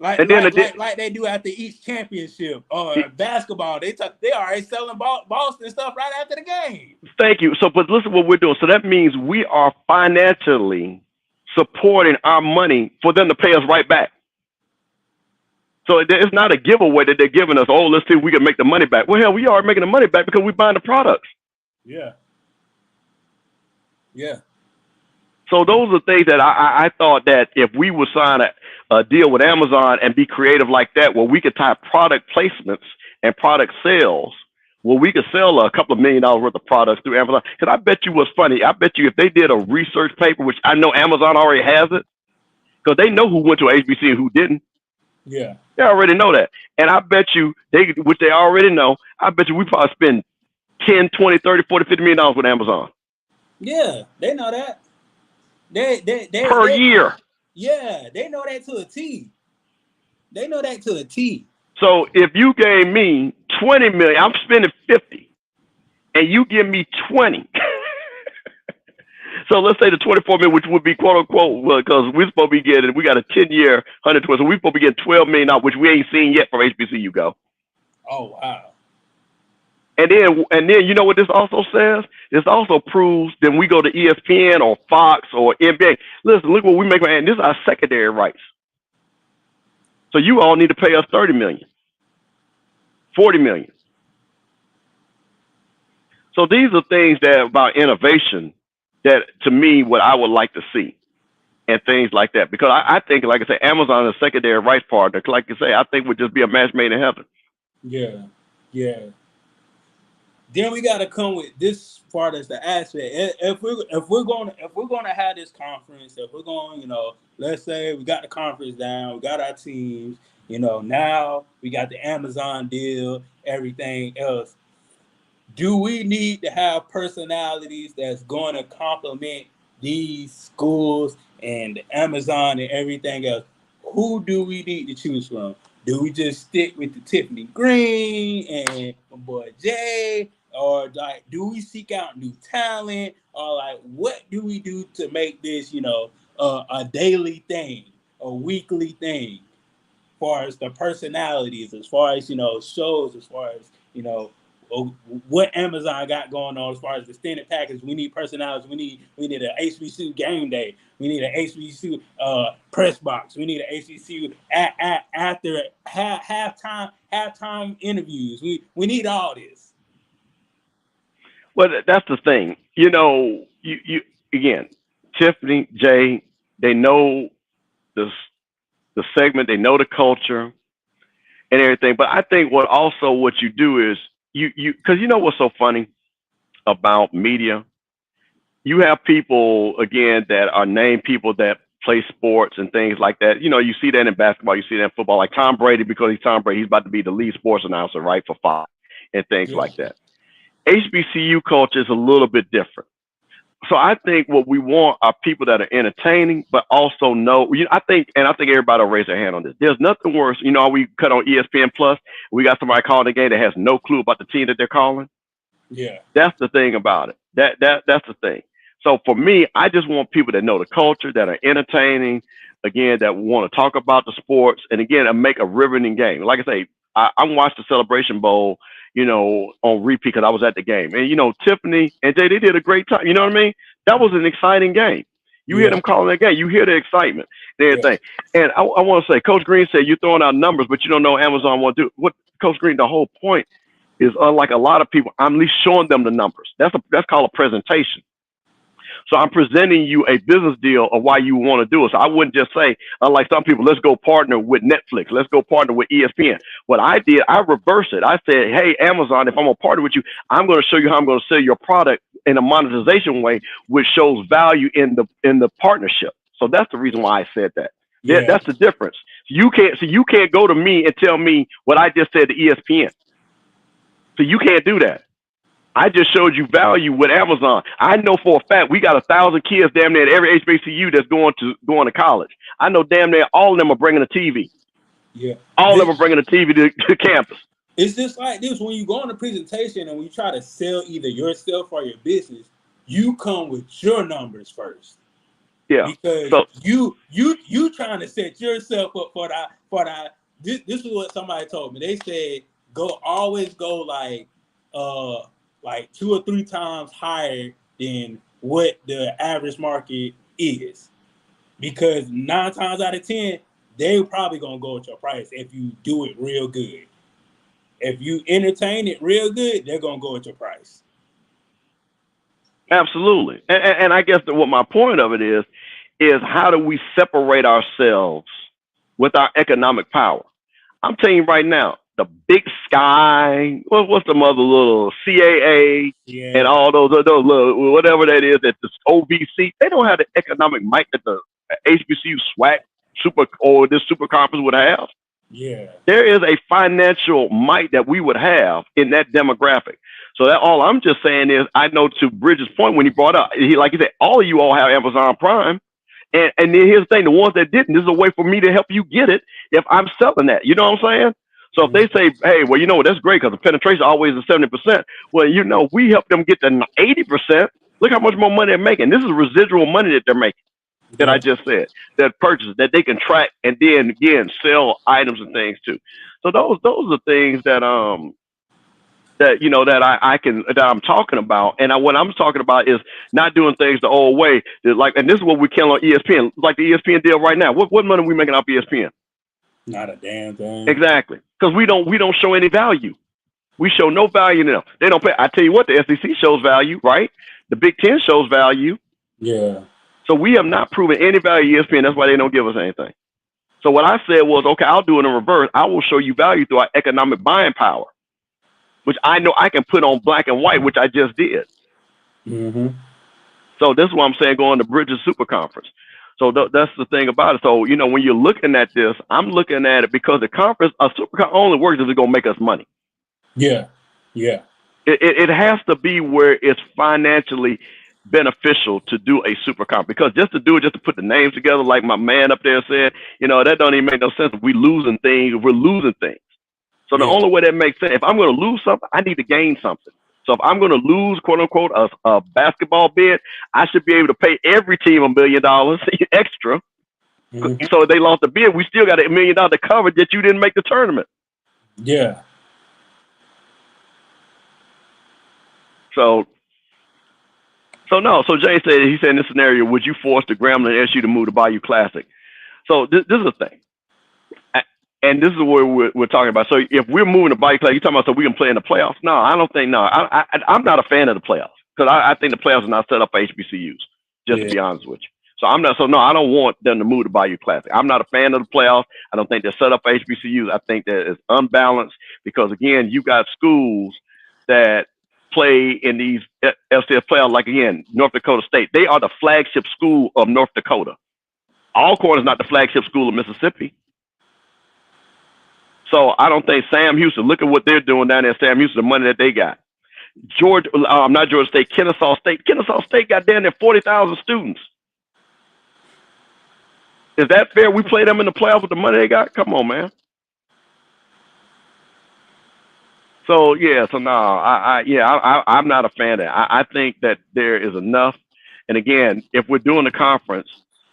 And then Like they do after each championship or basketball. They already selling Boston stuff right after the game. Thank you. So, but listen, what we're doing. So that means we are financially supporting our money for them to pay us right back. So it's not a giveaway that they're giving us. Oh, let's see if we can make the money back. Well, hell, we are making the money back because we're buying the products. Yeah. Yeah. So those are things that I thought that if we would sign a deal with Amazon and be creative like that, where we could tie product placements and product sales, where we could sell a couple of $1 million worth of products through Amazon. Because I bet you what's funny, I bet you if they did a research paper, which I know Amazon already has it, because they know who went to HBC and who didn't. Yeah. They already know that. And I bet you, which they already know, I bet you we probably spend 10, 20, 30, 40, $50 million with Amazon. Yeah, they know that. They per year. Yeah, they know that to a T. They know that to a T. So if you gave me 20 million, I'm spending 50, and you give me 20. So let's say the 24 million, which would be quote unquote, because we're supposed to be getting, we got a 10-year, 120, so we're supposed to be getting $12 million, which we ain't seen yet from HBCU go. Oh wow. And then you know what this also says? This also proves that we go to ESPN or Fox or NBA. Listen, look what we make, and this is our secondary rights. So you all need to pay us 30 million, 40 million. So these are things that about innovation that, to me, what I would like to see and things like that. Because I think, like I say, Amazon is a secondary rights partner. Like you say, I think would just be a match made in heaven. Yeah, yeah. Then we got to come with this part as the aspect. If we're going to have this conference, if we're going, let's say we got the conference down, we got our teams, now we got the Amazon deal, everything else. Do we need to have personalities that's going to complement these schools and Amazon and everything else? Who do we need to choose from? Do we just stick with the Tiffany Green and my boy Jay? Or do we seek out new talent? Or what do we do to make this, a daily thing, a weekly thing? As far as the personalities, as far as, shows, as far as, what Amazon got going on as far as the standard package. We need personalities. We need an HBCU game day. We need an HBCU press box. We need an HBCU after halftime interviews. We need all this. Well, that's the thing. You again, Tiffany, Jay, they know the segment, they know the culture and everything. But I think what you do is you because what's so funny about media? You have people again that are named people that play sports and things like that. You see that in basketball, you see that in football, like Tom Brady, because he's Tom Brady, he's about to be the lead sports announcer, right, for Fox and things like that. HBCU culture is a little bit different. So I think what we want are people that are entertaining, but also know. I think everybody will raise their hand on this. There's nothing worse. We cut on ESPN Plus. We got somebody calling the game that has no clue about the team that they're calling. Yeah, that's the thing about it. That's the thing. So for me, I just want people that know the culture, that are entertaining, again, that want to talk about the sports, and again, make a riveting game. Like I say, I watched the Celebration Bowl, on repeat because I was at the game. And, Tiffany and Jay, they did a great time. You know what I mean? That was an exciting game. You hear them calling that game. You hear the excitement and everything. Yeah. And I want to say, Coach Green said you're throwing out numbers, but you don't know Amazon won't do. What Coach Green, the whole point is, unlike a lot of people, I'm at least showing them the numbers. That's called a presentation. So I'm presenting you a business deal of why you want to do it. So I wouldn't just say, unlike some people, let's go partner with Netflix, let's go partner with ESPN. What I did, I reversed it. I said, hey, Amazon, if I'm gonna partner with you, I'm going to show you how I'm going to sell your product in a monetization way, which shows value in the partnership. So that's the reason why I said that. Yeah. That's the difference. You can't go to me and tell me what I just said to ESPN. So you can't do that. I just showed you value with Amazon. I know for a fact we got 1,000 kids damn near at every HBCU that's going to college. I know damn near all of them are bringing a TV. Yeah. All of them are bringing a TV to campus. It's just like this when you go on a presentation and when you try to sell either yourself or your business, you come with your numbers first. Yeah. Because So you trying to set yourself up for that. This is what somebody told me. They said always go like 2 or 3 times higher than what the average market is. Because 9 times out of 10, they're probably gonna go with your price if you do it real good. If you entertain it real good, they're gonna go with your price. absolutely. And I guess what my point of it is how do we separate ourselves with our economic power? I'm telling you right now, the Big Sky, what's the mother little CAA and Yeah. all those little, whatever that is, at the OVC, they don't have the economic might that the HBCU SWAC super or this super conference would have. Yeah. There is a financial might that we would have in that demographic. So that all I'm just saying is, I know to Bridges' point when he brought up, like he said, all of you all have Amazon Prime. And then here's the thing, the ones that didn't, this is a way for me to help you get it if I'm selling that. You know what I'm saying? So if they say, hey, well, you know what, that's great because the penetration always is 70%. Well, you know, we help them get to 80%. Look how much more money they're making. This is residual money that they're making, that I just said, that purchase, that they can track and then again sell items and things too. So those are things that that you know that I'm talking about, and what I'm talking about is not doing things the old way. Like, and this is what we kill on ESPN, like the ESPN deal right now. What money are we making off ESPN? Not a damn thing. Exactly, because we don't show any value. We show no value in them. They don't pay. I tell you what, the SEC shows value, right? The Big Ten shows value. Yeah. So we have not proven any value to ESPN. That's why they don't give us anything. So what I said was, okay, I'll do it in reverse. I will show you value through our economic buying power, which I know I can put on black and white, which I just did. Mm-hmm. So this is what I'm saying, going to Bridges Super Conference. So that's the thing about it. So, you know, when you're looking at this, I'm looking at it because the conference, a super conference only works if it's going to make us money. Yeah. Yeah. It has to be where it's financially beneficial to do a super conference, because just to put the names together, like my man up there said, you know, that don't even make no sense. If we're losing things. So the only way that makes sense, if I'm going to lose something, I need to gain something. So if I'm going to lose, quote unquote, a basketball bid, I should be able to pay every team $1 million extra. Mm-hmm. So if they lost the bid, we still got $1 million to cover that you didn't make the tournament. Yeah. So Jay said, he said in this scenario, would you force the Grambling and SU to move to Bayou Classic? So this is the thing. And this is what we're talking about. So if we're moving to Bayou Classic, you're talking about so we can play in the playoffs? No, I don't think. No, I'm not a fan of the playoffs because I think the playoffs are not set up for HBCUs. Just to be honest with you. So I'm not. So no, I don't want them to move to Bayou Classic. I'm not a fan of the playoffs. I don't think they're set up for HBCUs. I think that it's unbalanced because again, you got schools that play in these FCS playoffs. Like again, North Dakota State. They are the flagship school of North Dakota. Alcorn is not the flagship school of Mississippi. So I don't think Sam Houston, look at what they're doing down there at Sam Houston, the money that they got. Not Georgia State, Kennesaw State. Kennesaw State got down there 40,000 students. Is that fair? We play them in the playoffs with the money they got? Come on, man. So yeah, so no, I'm not a fan of that. I think that there is enough. And again, if we're doing the conference,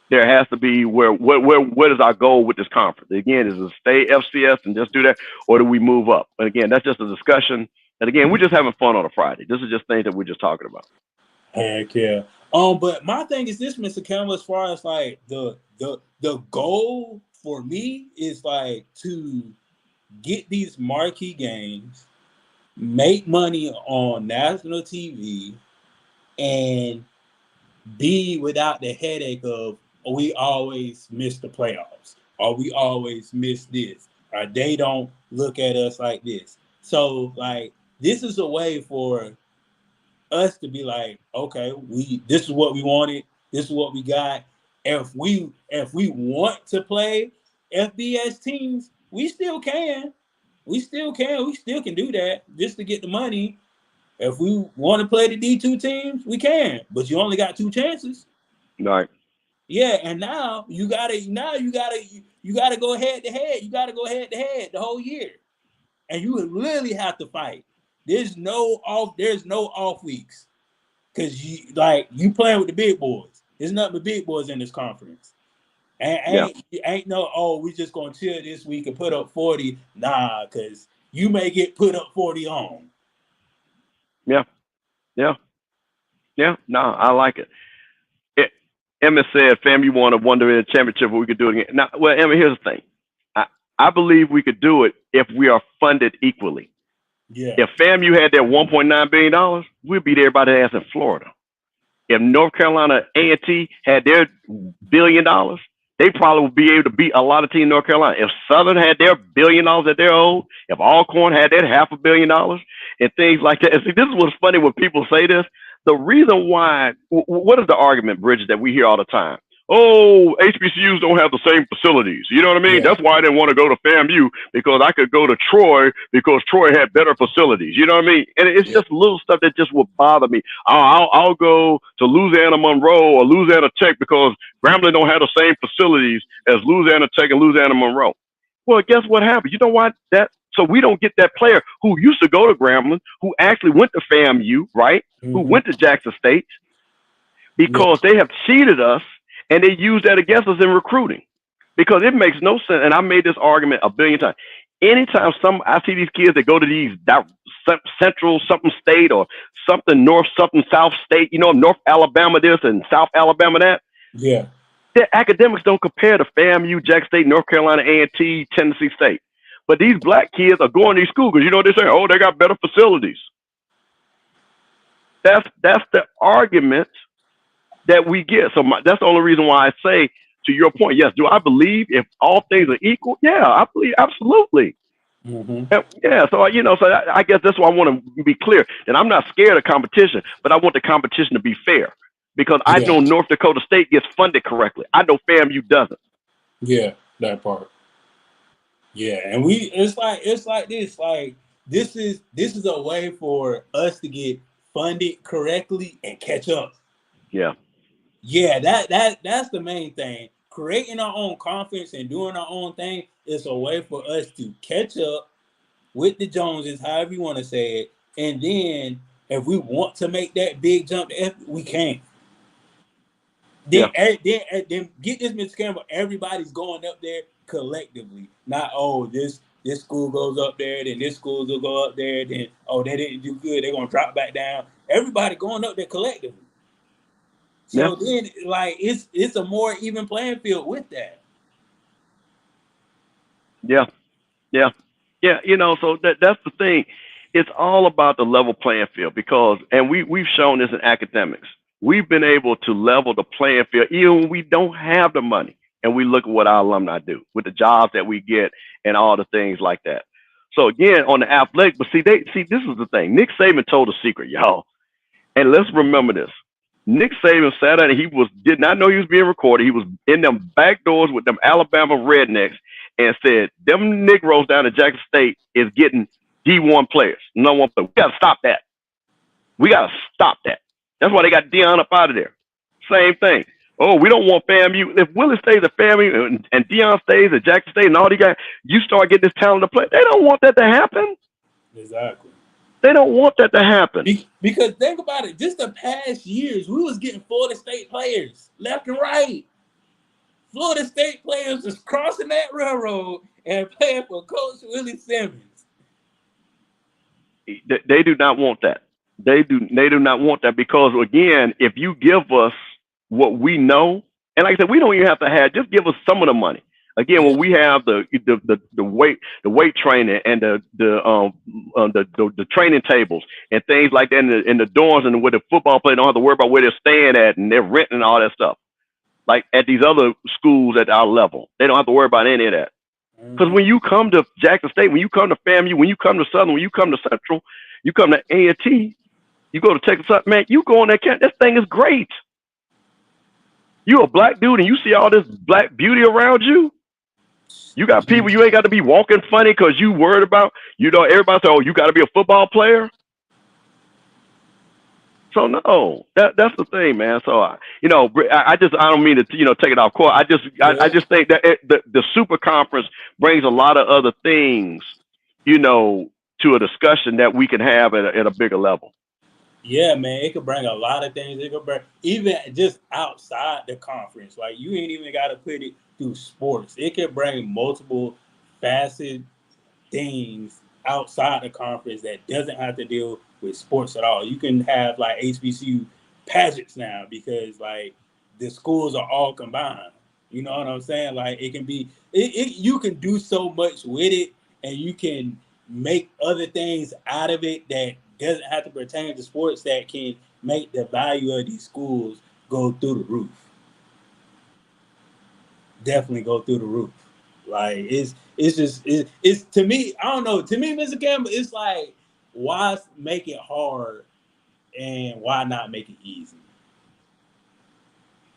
there has to be what is our goal with this conference? Again, is it stay FCS and just do that, or do we move up? And again, that's just a discussion. And again, we're just having fun on a Friday. This is just things that we're just talking about. Heck yeah. But my thing is this, Mr. Campbell, as far as like the goal for me is like to get these marquee games, make money on national TV, and be without the headache of we always miss the playoffs or we always miss this or they don't look at us like this. So like this is a way for us to be like, okay, we this is what we wanted, this is what we got. If we want to play FBS teams, we still can. We still can. We still can do that just to get the money. If we want to play the D2 teams, we can. But you only got two chances. Right. Yeah, and now you gotta go head to head. You gotta go head to head the whole year. And you would really have to fight. There's no off weeks. Cause you playing with the big boys. There's nothing but big boys in this conference. And Yeah. ain't no, oh, we just gonna chill this week and put up 40. Nah, cause you may get put up 40 on. Yeah. Yeah. Yeah. No, I like it. Emmett said, "Fam, you want to wonder in the championship, we could do it again." Now, well, Emmett, here's the thing. I, I believe we could do it if we are funded equally. Yeah. If FAMU had their $1.9 billion, we'd beat everybody ass in Florida. If North Carolina A&T had their $1 billion, they probably would be able to beat a lot of teams in North Carolina. If Southern had their $1 billion that they're owed, if Alcorn had their $500 million and things like that. And see, this is what's funny when people say this. The reason why, what is the argument, Bridget, that we hear all the time? Oh, HBCUs don't have the same facilities. You know what I mean? Yeah. That's why I didn't want to go to FAMU, because I could go to Troy because Troy had better facilities. You know what I mean? And it's just little stuff that just would bother me. I'll go to Louisiana Monroe or Louisiana Tech because Grambling don't have the same facilities as Louisiana Tech and Louisiana Monroe. Well, guess what happened? You know why that? So we don't get that player who used to go to Grambling, who actually went to FAMU, right? Who went to Jackson State, Yeah. because they have cheated us and they use that against us in recruiting. Because it makes no sense. And I made this argument a billion times. Anytime I see these kids that go to these central something state or something north something south state, North Alabama this and South Alabama that, Yeah. their academics don't compare to FAMU, Jackson State, North Carolina A&T, Tennessee State. But these black kids are going to these schools because you know what they're saying? Oh, they got better facilities. That's the argument that we get. So that's the only reason why I say, to your point, yes, do I believe if all things are equal? Yeah, I believe absolutely. Mm-hmm. Yeah, so I guess that's why I want to be clear that I'm not scared of competition, but I want the competition to be fair because I Yeah. know North Dakota State gets funded correctly. I know FAMU doesn't. Yeah, that part. Yeah, and it's like this. Like this is a way for us to get funded correctly and catch up. Yeah, Yeah, that's the main thing. Creating our own confidence and doing our own thing is a way for us to catch up with the Joneses, however you want to say it. And then if we want to make that big jump, we can. Then, yeah, then get this, Mr. Campbell. Everybody's going up there collectively. Not this school goes up there, then this school will go up there, then they didn't do good, they're gonna drop back down. Everybody going up there collectively. yeah, So then, like it's a more even playing field with that. yeah, yeah, yeah. So that's the thing. It's all about the level playing field because, and we've shown this in academics. We've been able to level the playing field even when we don't have the money, and we look at what our alumni do with the jobs that we get and all the things like that. So again, on the athletic, but see, this is the thing. Nick Saban told a secret, y'all, and let's remember this. Nick Saban sat out and did not know he was being recorded. He was in them back doors with them Alabama rednecks and said, them Negroes down at Jackson State is getting D1 players. No one player. We got to stop that. We got to stop that. That's why they got Deion up out of there. Same thing. Oh, we don't want FAMU. If Willie stays at FAMU and Deion stays at Jackson State and all these guys, you start getting this talent to play. They don't want that to happen. Exactly. They don't want that to happen. Because think about it, just the past years, we was getting Florida State players left and right. Florida State players was crossing that railroad and playing for Coach Willie Simmons. They do not want that. They do not want that because, again, if you give us what we know, and like I said, we don't even have to just give us some of the money. Again, Yeah. when we have the weight training and the training tables and things like that in the dorms and where the football player don't have to worry about where they're staying at and they're renting and all that stuff. Like at these other schools at our level, they don't have to worry about any of that. Because Mm-hmm. when you come to Jackson State, when you come to FAMU, when you come to Southern, when you come to Central, you come to A&T, you go to Texas, man, you go on that camp. This thing is great. You a black dude and you see all this black beauty around you. You got people you ain't got to be walking funny because you worried about, everybody say, oh, you got to be a football player. So no, that's the thing, man. So I don't mean to take it off court. I Yeah. just think that the super conference brings a lot of other things, to a discussion that we can have at a bigger level. Yeah, man, it could bring a lot of things. It could bring even just outside the conference. Like you ain't even got to put it through sports. It could bring multiple facet things outside the conference that doesn't have to deal with sports at all. You can have like HBCU pageants now because like the schools are all combined. You know what I'm saying? Like it can be you can do so much with it and you can make other things out of it that doesn't have to pertain to sports that can make the value of these schools go through the roof. Definitely go through the roof. Like it's just it's to me. I don't know. To me, Mr. Campbell, it's like why make it hard and why not make it easy?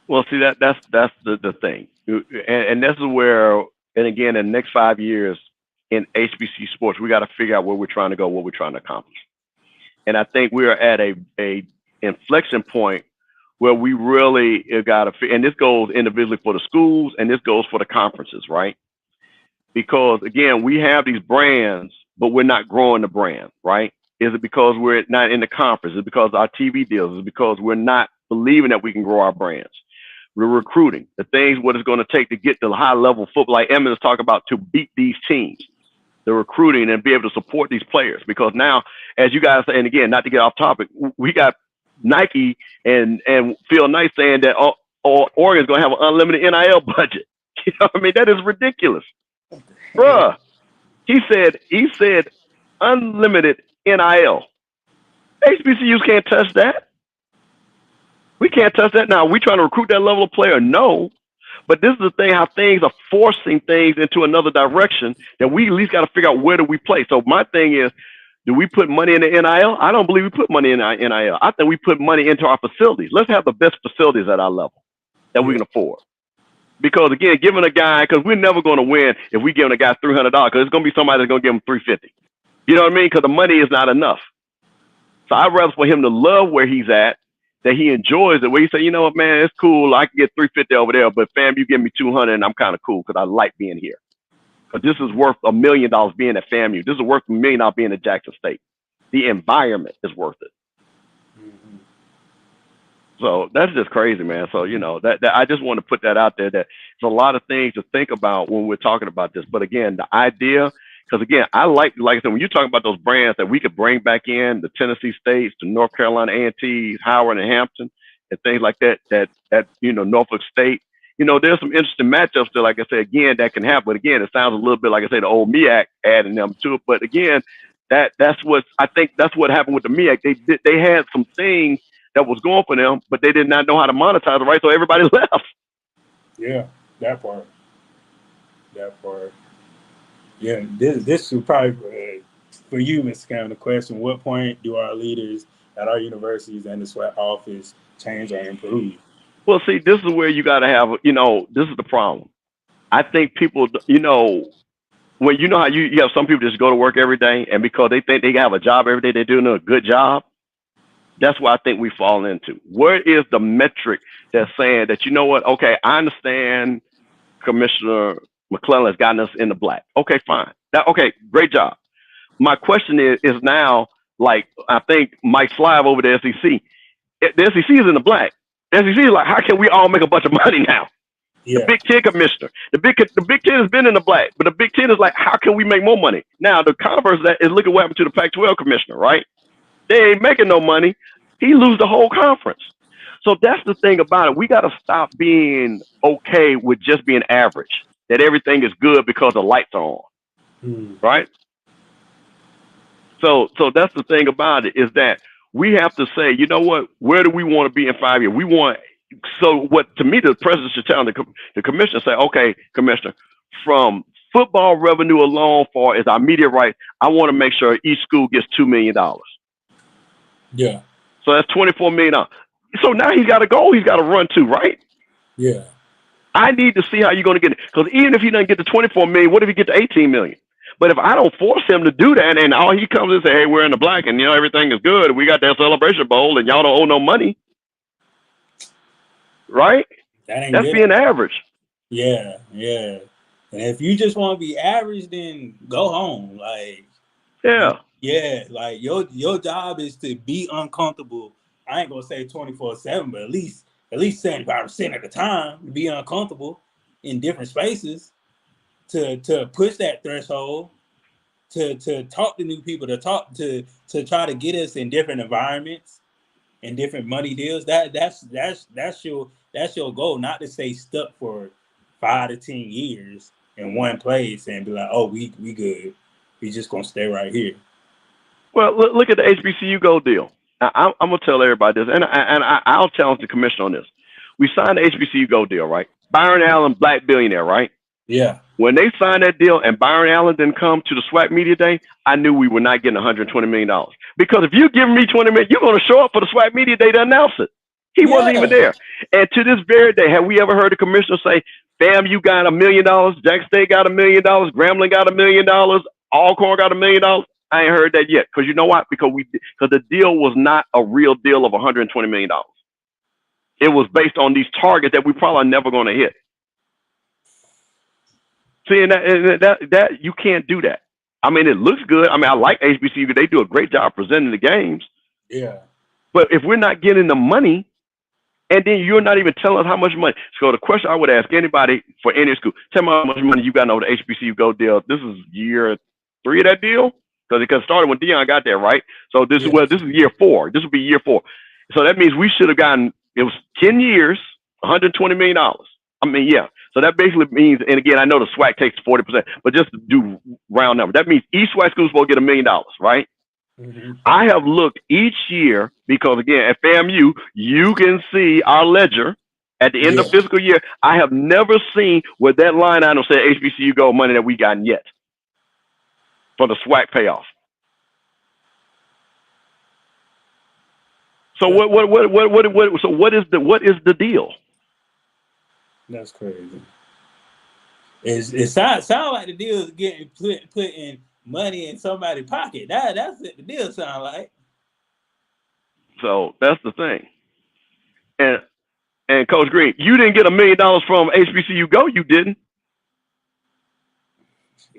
Well, see that's the thing, and this is where, and again, in the next 5 years in HBC sports, we got to figure out where we're trying to go, what we're trying to accomplish. And I think we are at a inflection point where we really got to, and this goes individually for the schools, and this goes for the conferences, right? Because again, we have these brands, but we're not growing the brand, right? Is it because we're not in the conference? Is it because our TV deals? Is it because we're not believing that we can grow our brands? We're recruiting the things what it's going to take to get to the high level football, like Emmett is talking about, to beat these teams. The recruiting and be able to support these players because now, as you guys say, and again, not to get off topic, we got Nike and Phil Knight saying that Oregon's going to have an unlimited NIL budget. You know what I mean? That is ridiculous, bruh. He said unlimited NIL. HBCUs can't touch that. We can't touch that now. We trying to recruit that level of player? No. But this is the thing, how things are forcing things into another direction that we at least got to figure out where do we play. So my thing is, do we put money in the NIL? I don't believe we put money in the NIL. I think we put money into our facilities. Let's have the best facilities at our level that we Yeah, can afford. Because again, giving a guy, because we're never going to win if we give a guy $300, because it's going to be somebody that's going to give him $350. You know what I mean? Because the money is not enough. So I'd rather for him to love where he's at, that he enjoys it, where he say, you know what, man, it's cool. I can get $350 over there, but fam, you give me $200, and I'm kind of cool because I like being here. But this is worth $1 million being at FAMU. This is worth $1 million being at Jackson State. The environment is worth it. mm-hmm. So that's just crazy, man. So that I just want to put that out there. That there's a lot of things to think about when we're talking about this. But again, the idea, because again, like I said, when you're talking about those brands that we could bring back in, the Tennessee States, the North Carolina A&Ts, Howard and Hampton, and things like that. That Norfolk State. There's some interesting matchups that, like I said, again, that can happen. But again, it sounds a little bit like I say the old MEAC adding them to it. But again, that's what I think that's what happened with the MEAC. They had some things that was going for them, but they did not know how to monetize it, right? So everybody left. Yeah, that part. That part. Yeah, this should probably for you, Mr. Campbell. The question: what point do our leaders at our universities and the SWAT office change or improve? Well, see, this is where you got to have, this is the problem. I think people, when you know how you have some people just go to work every day, and because they think they have a job every day, they're doing a good job. That's what I think we fall into. Where is the metric that's saying that, you know what? Okay, I understand Commissioner McClellan has gotten us in the black. Okay, fine. Okay, great job. My question is now, like, I think Mike Slive over the SEC. The SEC is in the black. The SEC is like, how can we all make a bunch of money now? The Yeah, Big Ten commissioner. The Big Ten has been in the black, but the Big Ten is like, how can we make more money? Now, the converse of that is look at what happened to the Pac-12 commissioner, right? They ain't making no money. He lose the whole conference. So that's the thing about it. We got to stop being okay with just being average. that everything is good because the lights are on, right? So that's the thing about it, is that we have to say, you know what, where do we want to be in 5 years? We want, so what, to me, the president should tell the commissioner, say, okay, commissioner, from football revenue alone for as our media rights, I want to make sure each school gets $2 million. Yeah. So that's $24 million. So now he's got a goal he's got to run to, right? Yeah. I need to see how you're going to get it. Because even if he doesn't get to 24 million, what if he gets to 18 million? But if I don't force him to do that, and all he comes and say, hey, we're in the black, and everything is good, we got that celebration bowl, and y'all don't owe no money, right? That's good. Being average. Yeah, yeah. And if you just want to be average, then go home. Like, like your job is to be uncomfortable. I ain't gonna say 24/7, but at least 75% of the time, be uncomfortable in different spaces to push that threshold, to talk to new people, to try to get us in different environments and different money deals. That's your goal, not to stay stuck for 5 to 10 years in one place and be like, oh, we good. We just gonna stay right here. Well, look at the HBCU Gold deal. I'm gonna tell everybody this, and I'll challenge the commission on this. We signed the HBCU Gold deal, right? Byron Allen, black billionaire, right? Yeah. When they signed that deal and Byron Allen didn't come to the SWAC Media Day, I knew we were not getting $120 million. Because if you're giving me $20 million, you're going to show up for the SWAC Media Day to announce it. He wasn't even there. And to this very day, have we ever heard a commissioner say, fam, you got $1 million, Jack State got $1 million, Grambling got $1 million, Alcorn got $1 million? I ain't heard that yet. Because you know what? Because the deal was not a real deal of $120 million. It was based on these targets that we probably are never going to hit. See, and that you can't do that. I mean, it looks good. I mean, I like HBCU. They do a great job presenting the games. Yeah. But if we're not getting the money, and then you're not even telling us how much money. So the question I would ask anybody for any school, tell me how much money you got over the HBCU Gold deal. This is year 3 of that deal? Because it started when Dion got there, right? So this is year 4. This will be year 4. So that means we should have gotten, it was 10 years, $120 million. I mean, yeah. So that basically means, and again, I know the SWAC takes 40%, but just to do round number, that means each SWAC school is supposed to get $1 million, right? Mm-hmm. I have looked each year because, again, at FAMU, you can see our ledger at the end of fiscal year. I have never seen where that line item said HBCU Gold money that we gotten yet for the SWAC payoff. So what is the deal? That's crazy. It sounds like the deal is getting putting money in somebody's pocket. That's what the deal sound like. So that's the thing. And Coach Green, you didn't get $1 million from HBCU Go. You didn't.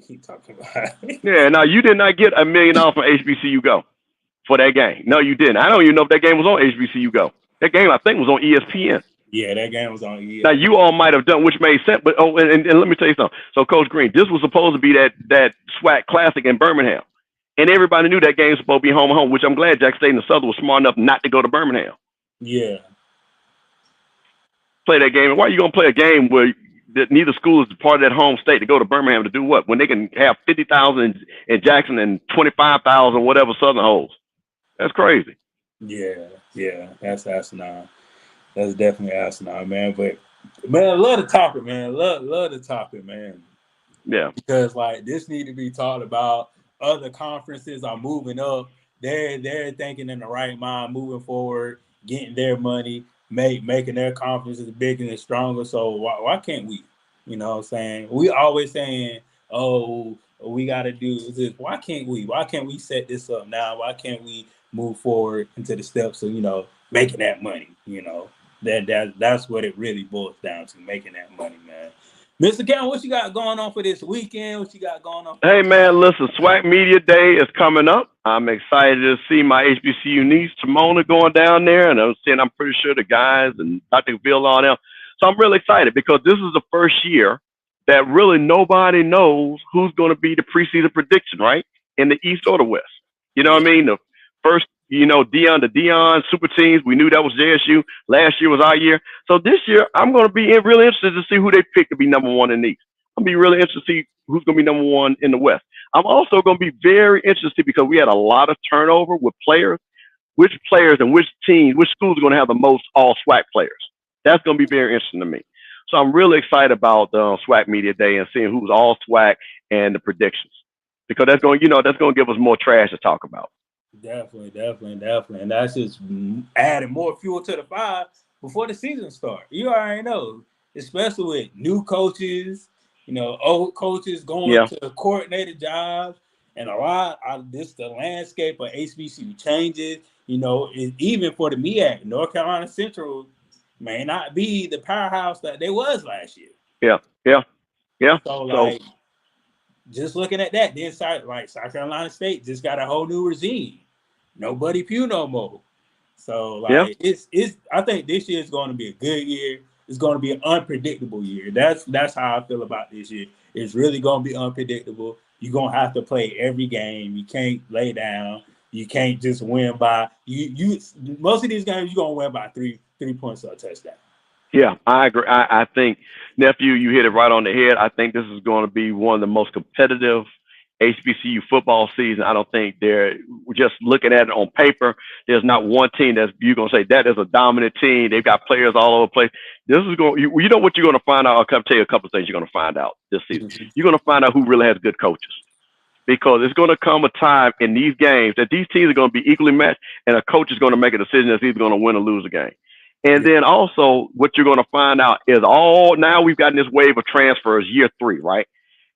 Keep talking about it. Yeah, no, you did not get $1 million from HBCU Go for that game. No, you didn't. I don't even know if that game was on HBCU Go. That game, I think, was on ESPN. Yeah, that game was on ESPN. Now, you all might have done, which made sense, but and let me tell you something. So, Coach Green, this was supposed to be that SWAC Classic in Birmingham. And everybody knew that game was supposed to be home and home, which I'm glad Jack State and the Southern was smart enough not to go to Birmingham. Yeah. Play that game. Why are you going to play a game where neither school is part of that home state to go to Birmingham to do what? When they can have 50,000 in Jackson and 25,000 whatever Southern holds. That's crazy. Yeah. That's asinine. That's definitely asinine, man. But man, I love the topic, man. Love the topic, man. Yeah. Because like this need to be talked about. Other conferences are moving up. They're thinking in the right mind, moving forward, getting their money, making their conferences bigger and stronger. So why can't we? You know what I'm saying? We always saying, oh, we got to do this. Why can't we? Why can't we set this up now? Why can't we move forward into the steps of, making that money? That's what it really boils down to, making that money, man. Mr. Cameron, what you got going on for this weekend? What you got going on? Hey, man, listen, SWAC Media Day is coming up. I'm excited to see my HBCU niece, Timona, going down there. And I'm pretty sure the guys and Dr. Bill on them. So I'm really excited because this is the first year that really nobody knows who's going to be the preseason prediction, right? In the East or the West. You know what I mean? The first, Dion super teams, we knew that was JSU. Last year was our year. So this year, I'm going to be really interested to see who they pick to be number 1 in the East. I'm gonna be really interested to see who's gonna be number one in the West. I'm also gonna be very interested because we had a lot of turnover with players. Which players and which teams, which schools are gonna have the most all SWAC players? That's gonna be very interesting to me. So I'm really excited about the SWAC Media Day and seeing who's all SWAC and the predictions because that's going, that's going to give us more trash to talk about. Definitely, definitely, definitely. And that's just adding more fuel to the fire before the season starts. You already know, especially with new coaches, old coaches going Yeah, to coordinator jobs, and a lot of this, the landscape of HBCU changes. Even for the MEAC, North Carolina Central may not be the powerhouse that they was last year. yeah, yeah, yeah. So, So like, just looking at that, then South Carolina State just got a whole new regime. Nobody Pugh no more. So yeah, like it's I think this year is going to be a good year. It's going to be an unpredictable year. That's how I feel about this year. It's really going to be unpredictable. You're going to have to play every game. You can't lay down. You can't just win by you most of these games you're going to win by three points or a touchdown. yeah, I agree. I think, nephew, you hit it right on the head. I think this is going to be one of the most competitive HBCU football season. I don't think they're just looking at it on paper. There's not one team that's you're gonna say that is a dominant team. They've got players all over the place. This is going. You know what you're gonna find out. I'll come tell you a couple of things you're gonna find out this season. You're gonna find out who really has good coaches because it's going to come a time in these games that these teams are going to be equally matched, and a coach is going to make a decision that's either going to win or lose a game. And Yeah. then also, what you're going to find out is all now we've gotten this wave of transfers year 3, right?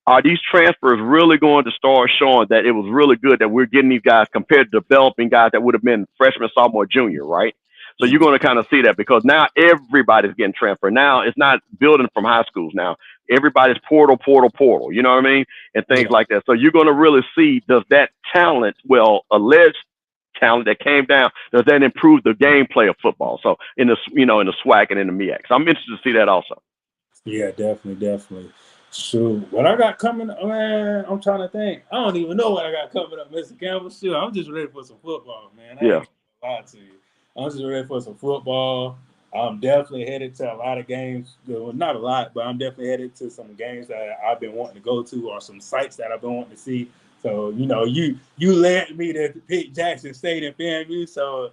Are these transfers really going to start showing that it was really good that we're getting these guys compared to developing guys that would have been freshman, sophomore, junior, right? So you're going to kind of see that because now everybody's getting transferred. Now it's not building from high schools. Now everybody's portal, portal, portal. You know what I mean? And things Yeah. like that. So you're going to really see does that talent, well, alleged talent that came down, does that improve the gameplay of football? So in the in the SWAC and in the MEAC. So I'm interested to see that also. Yeah, definitely, definitely. Shoot, what I got coming up, man, I'm trying to think. I don't even know what I got coming up, Mr. Campbell. Shoot, I'm just ready for some football, man. I Yeah. ain't gonna lie to you. I'm just ready for some football. I'm definitely headed to a lot of games. Well, not a lot, but I'm definitely headed to some games that I've been wanting to go to or some sites that I've been wanting to see. So, you led me to pick Jackson State and FAMU, so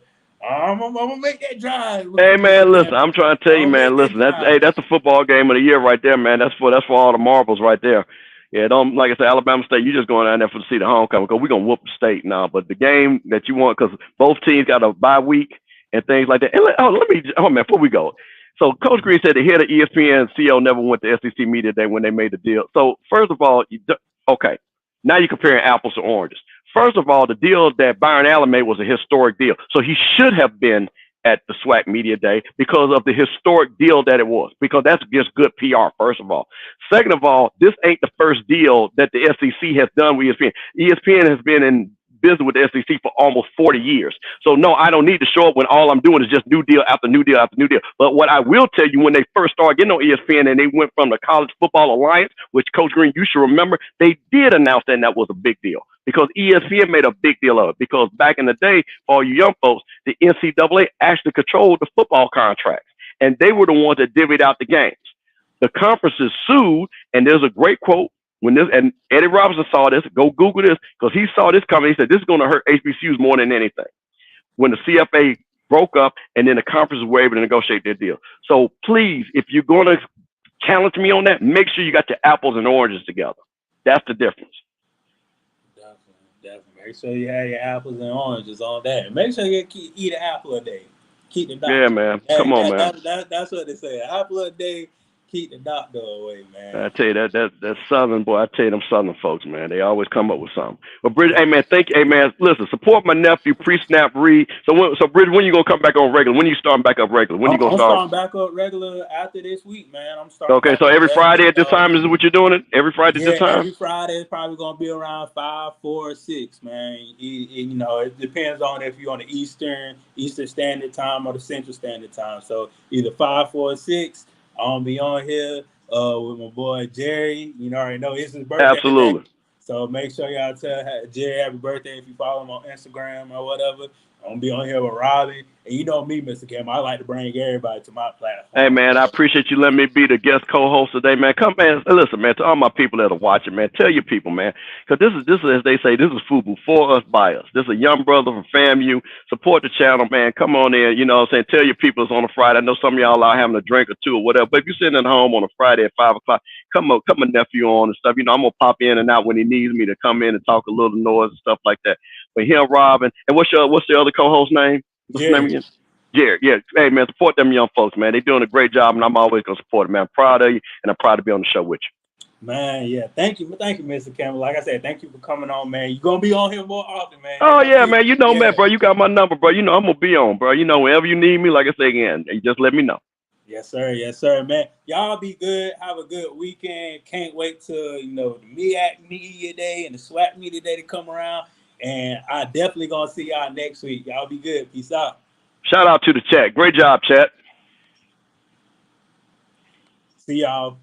I'm gonna make that drive, Hey Mr. man, listen, Campbell. I'm trying to tell I'm you, gonna man. make that Listen, drive. that's a football game of the year right there, man. That's for all the marbles right there. Yeah, don't like I said, Alabama State. You just going down there for to see the homecoming because we're gonna whoop the state now. But the game that you want because both teams got a bye week and things like that. And man, before we go. So Coach Green said the head of ESPN and CO never went to SEC Media Day when they made the deal. So first of all, okay, now you're comparing apples to oranges. First of all, the deal that Byron Allen made was a historic deal, so he should have been at the SWAC Media Day because of the historic deal that it was, because that's just good PR, first of all. Second of all, this ain't the first deal that the SEC has done with ESPN. ESPN has been in business with the SEC for almost 40 years. So, no, I don't need to show up when all I'm doing is just new deal after new deal after new deal. But what I will tell you, when they first started getting on ESPN and they went from the College Football Alliance, which Coach Green, you should remember, they did announce that was a big deal because ESPN made a big deal of it. Because back in the day, for all you young folks, the NCAA actually controlled the football contracts, and they were the ones that divvied out the games. The conferences sued, and there's a great quote when this, and Eddie Robinson saw this. Go Google this because he saw this coming. He said this is going to hurt HBCUs more than anything. When the CFA broke up, and then the conferences were able to negotiate their deal. So please, if you're going to challenge me on that, make sure you got your apples and oranges together. That's the difference. Definitely, definitely. Make sure you have your apples and oranges on that. Make sure you eat an apple a day. Keep the Yeah, doctor. man. Come on, man. That's what they say. An apple a day, keep the doctor away, man. I tell you that Southern boy. I tell you them Southern folks, man. They always come up with something. But Bridget, hey man, thank you. Hey man, listen, support my nephew pre-snap Reed. So Bridget, when you gonna come back on regular? When you starting back up regular? When you gonna I'm start? starting back up regular after this week, man. I'm starting Okay, back so up every Friday regular. at this time is what you're doing it. Every Friday at Yeah, this time. every Friday is probably gonna be around 5, 4, 6, man. It depends on if you're on the Eastern Standard Time or the Central Standard Time. So either 5, 4, 6. I'm gonna be on here with my boy Jerry. Already know it's his birthday today. Absolutely. So make sure y'all tell Jerry happy birthday if you follow him on Instagram or whatever. I'm gonna be on here with Robin, and you know me, Mr. Cam. I like to bring everybody to my Hey platform. man, I appreciate you letting me be the guest co-host today, man. Come man, listen, man, to all my people that are watching, man, tell your people, man, because this is as they say, this is food for us by us. This is a young brother from FAMU. Support the channel, man. Come on in, you know what I'm saying? Tell your people it's on a Friday. I know some of y'all are having a drink or two or whatever, but if you're sitting at home on a Friday at 5 o'clock, come a nephew on and stuff. You know, I'm gonna pop in and out when he needs me to come in and talk a little noise and stuff like that. But him, Robin, and what's the other co-host name? What's his name Jerry, again? Jared, yeah. Hey, man, support them young folks, man. They're doing a great job, and I'm always going to support them, man. I'm proud of you, and I'm proud to be on the show with you. man, yeah, thank you, Mr. Campbell. Like I said, thank you for coming on, man. You're gonna be on here more often, man. Oh, yeah, man. You know, man, Yeah. bro. You got my number, bro. You know I'm going to be on, bro. You know, whenever you need me, like I say again, you just let me know. Yes, sir, man. Y'all be good. Have a good weekend. Can't wait till the MEAC Media Day and the SWAT Media Day to come around. And I definitely gonna see y'all next week. Y'all be good. Peace out. Shout out to the chat. Great job, chat. See y'all.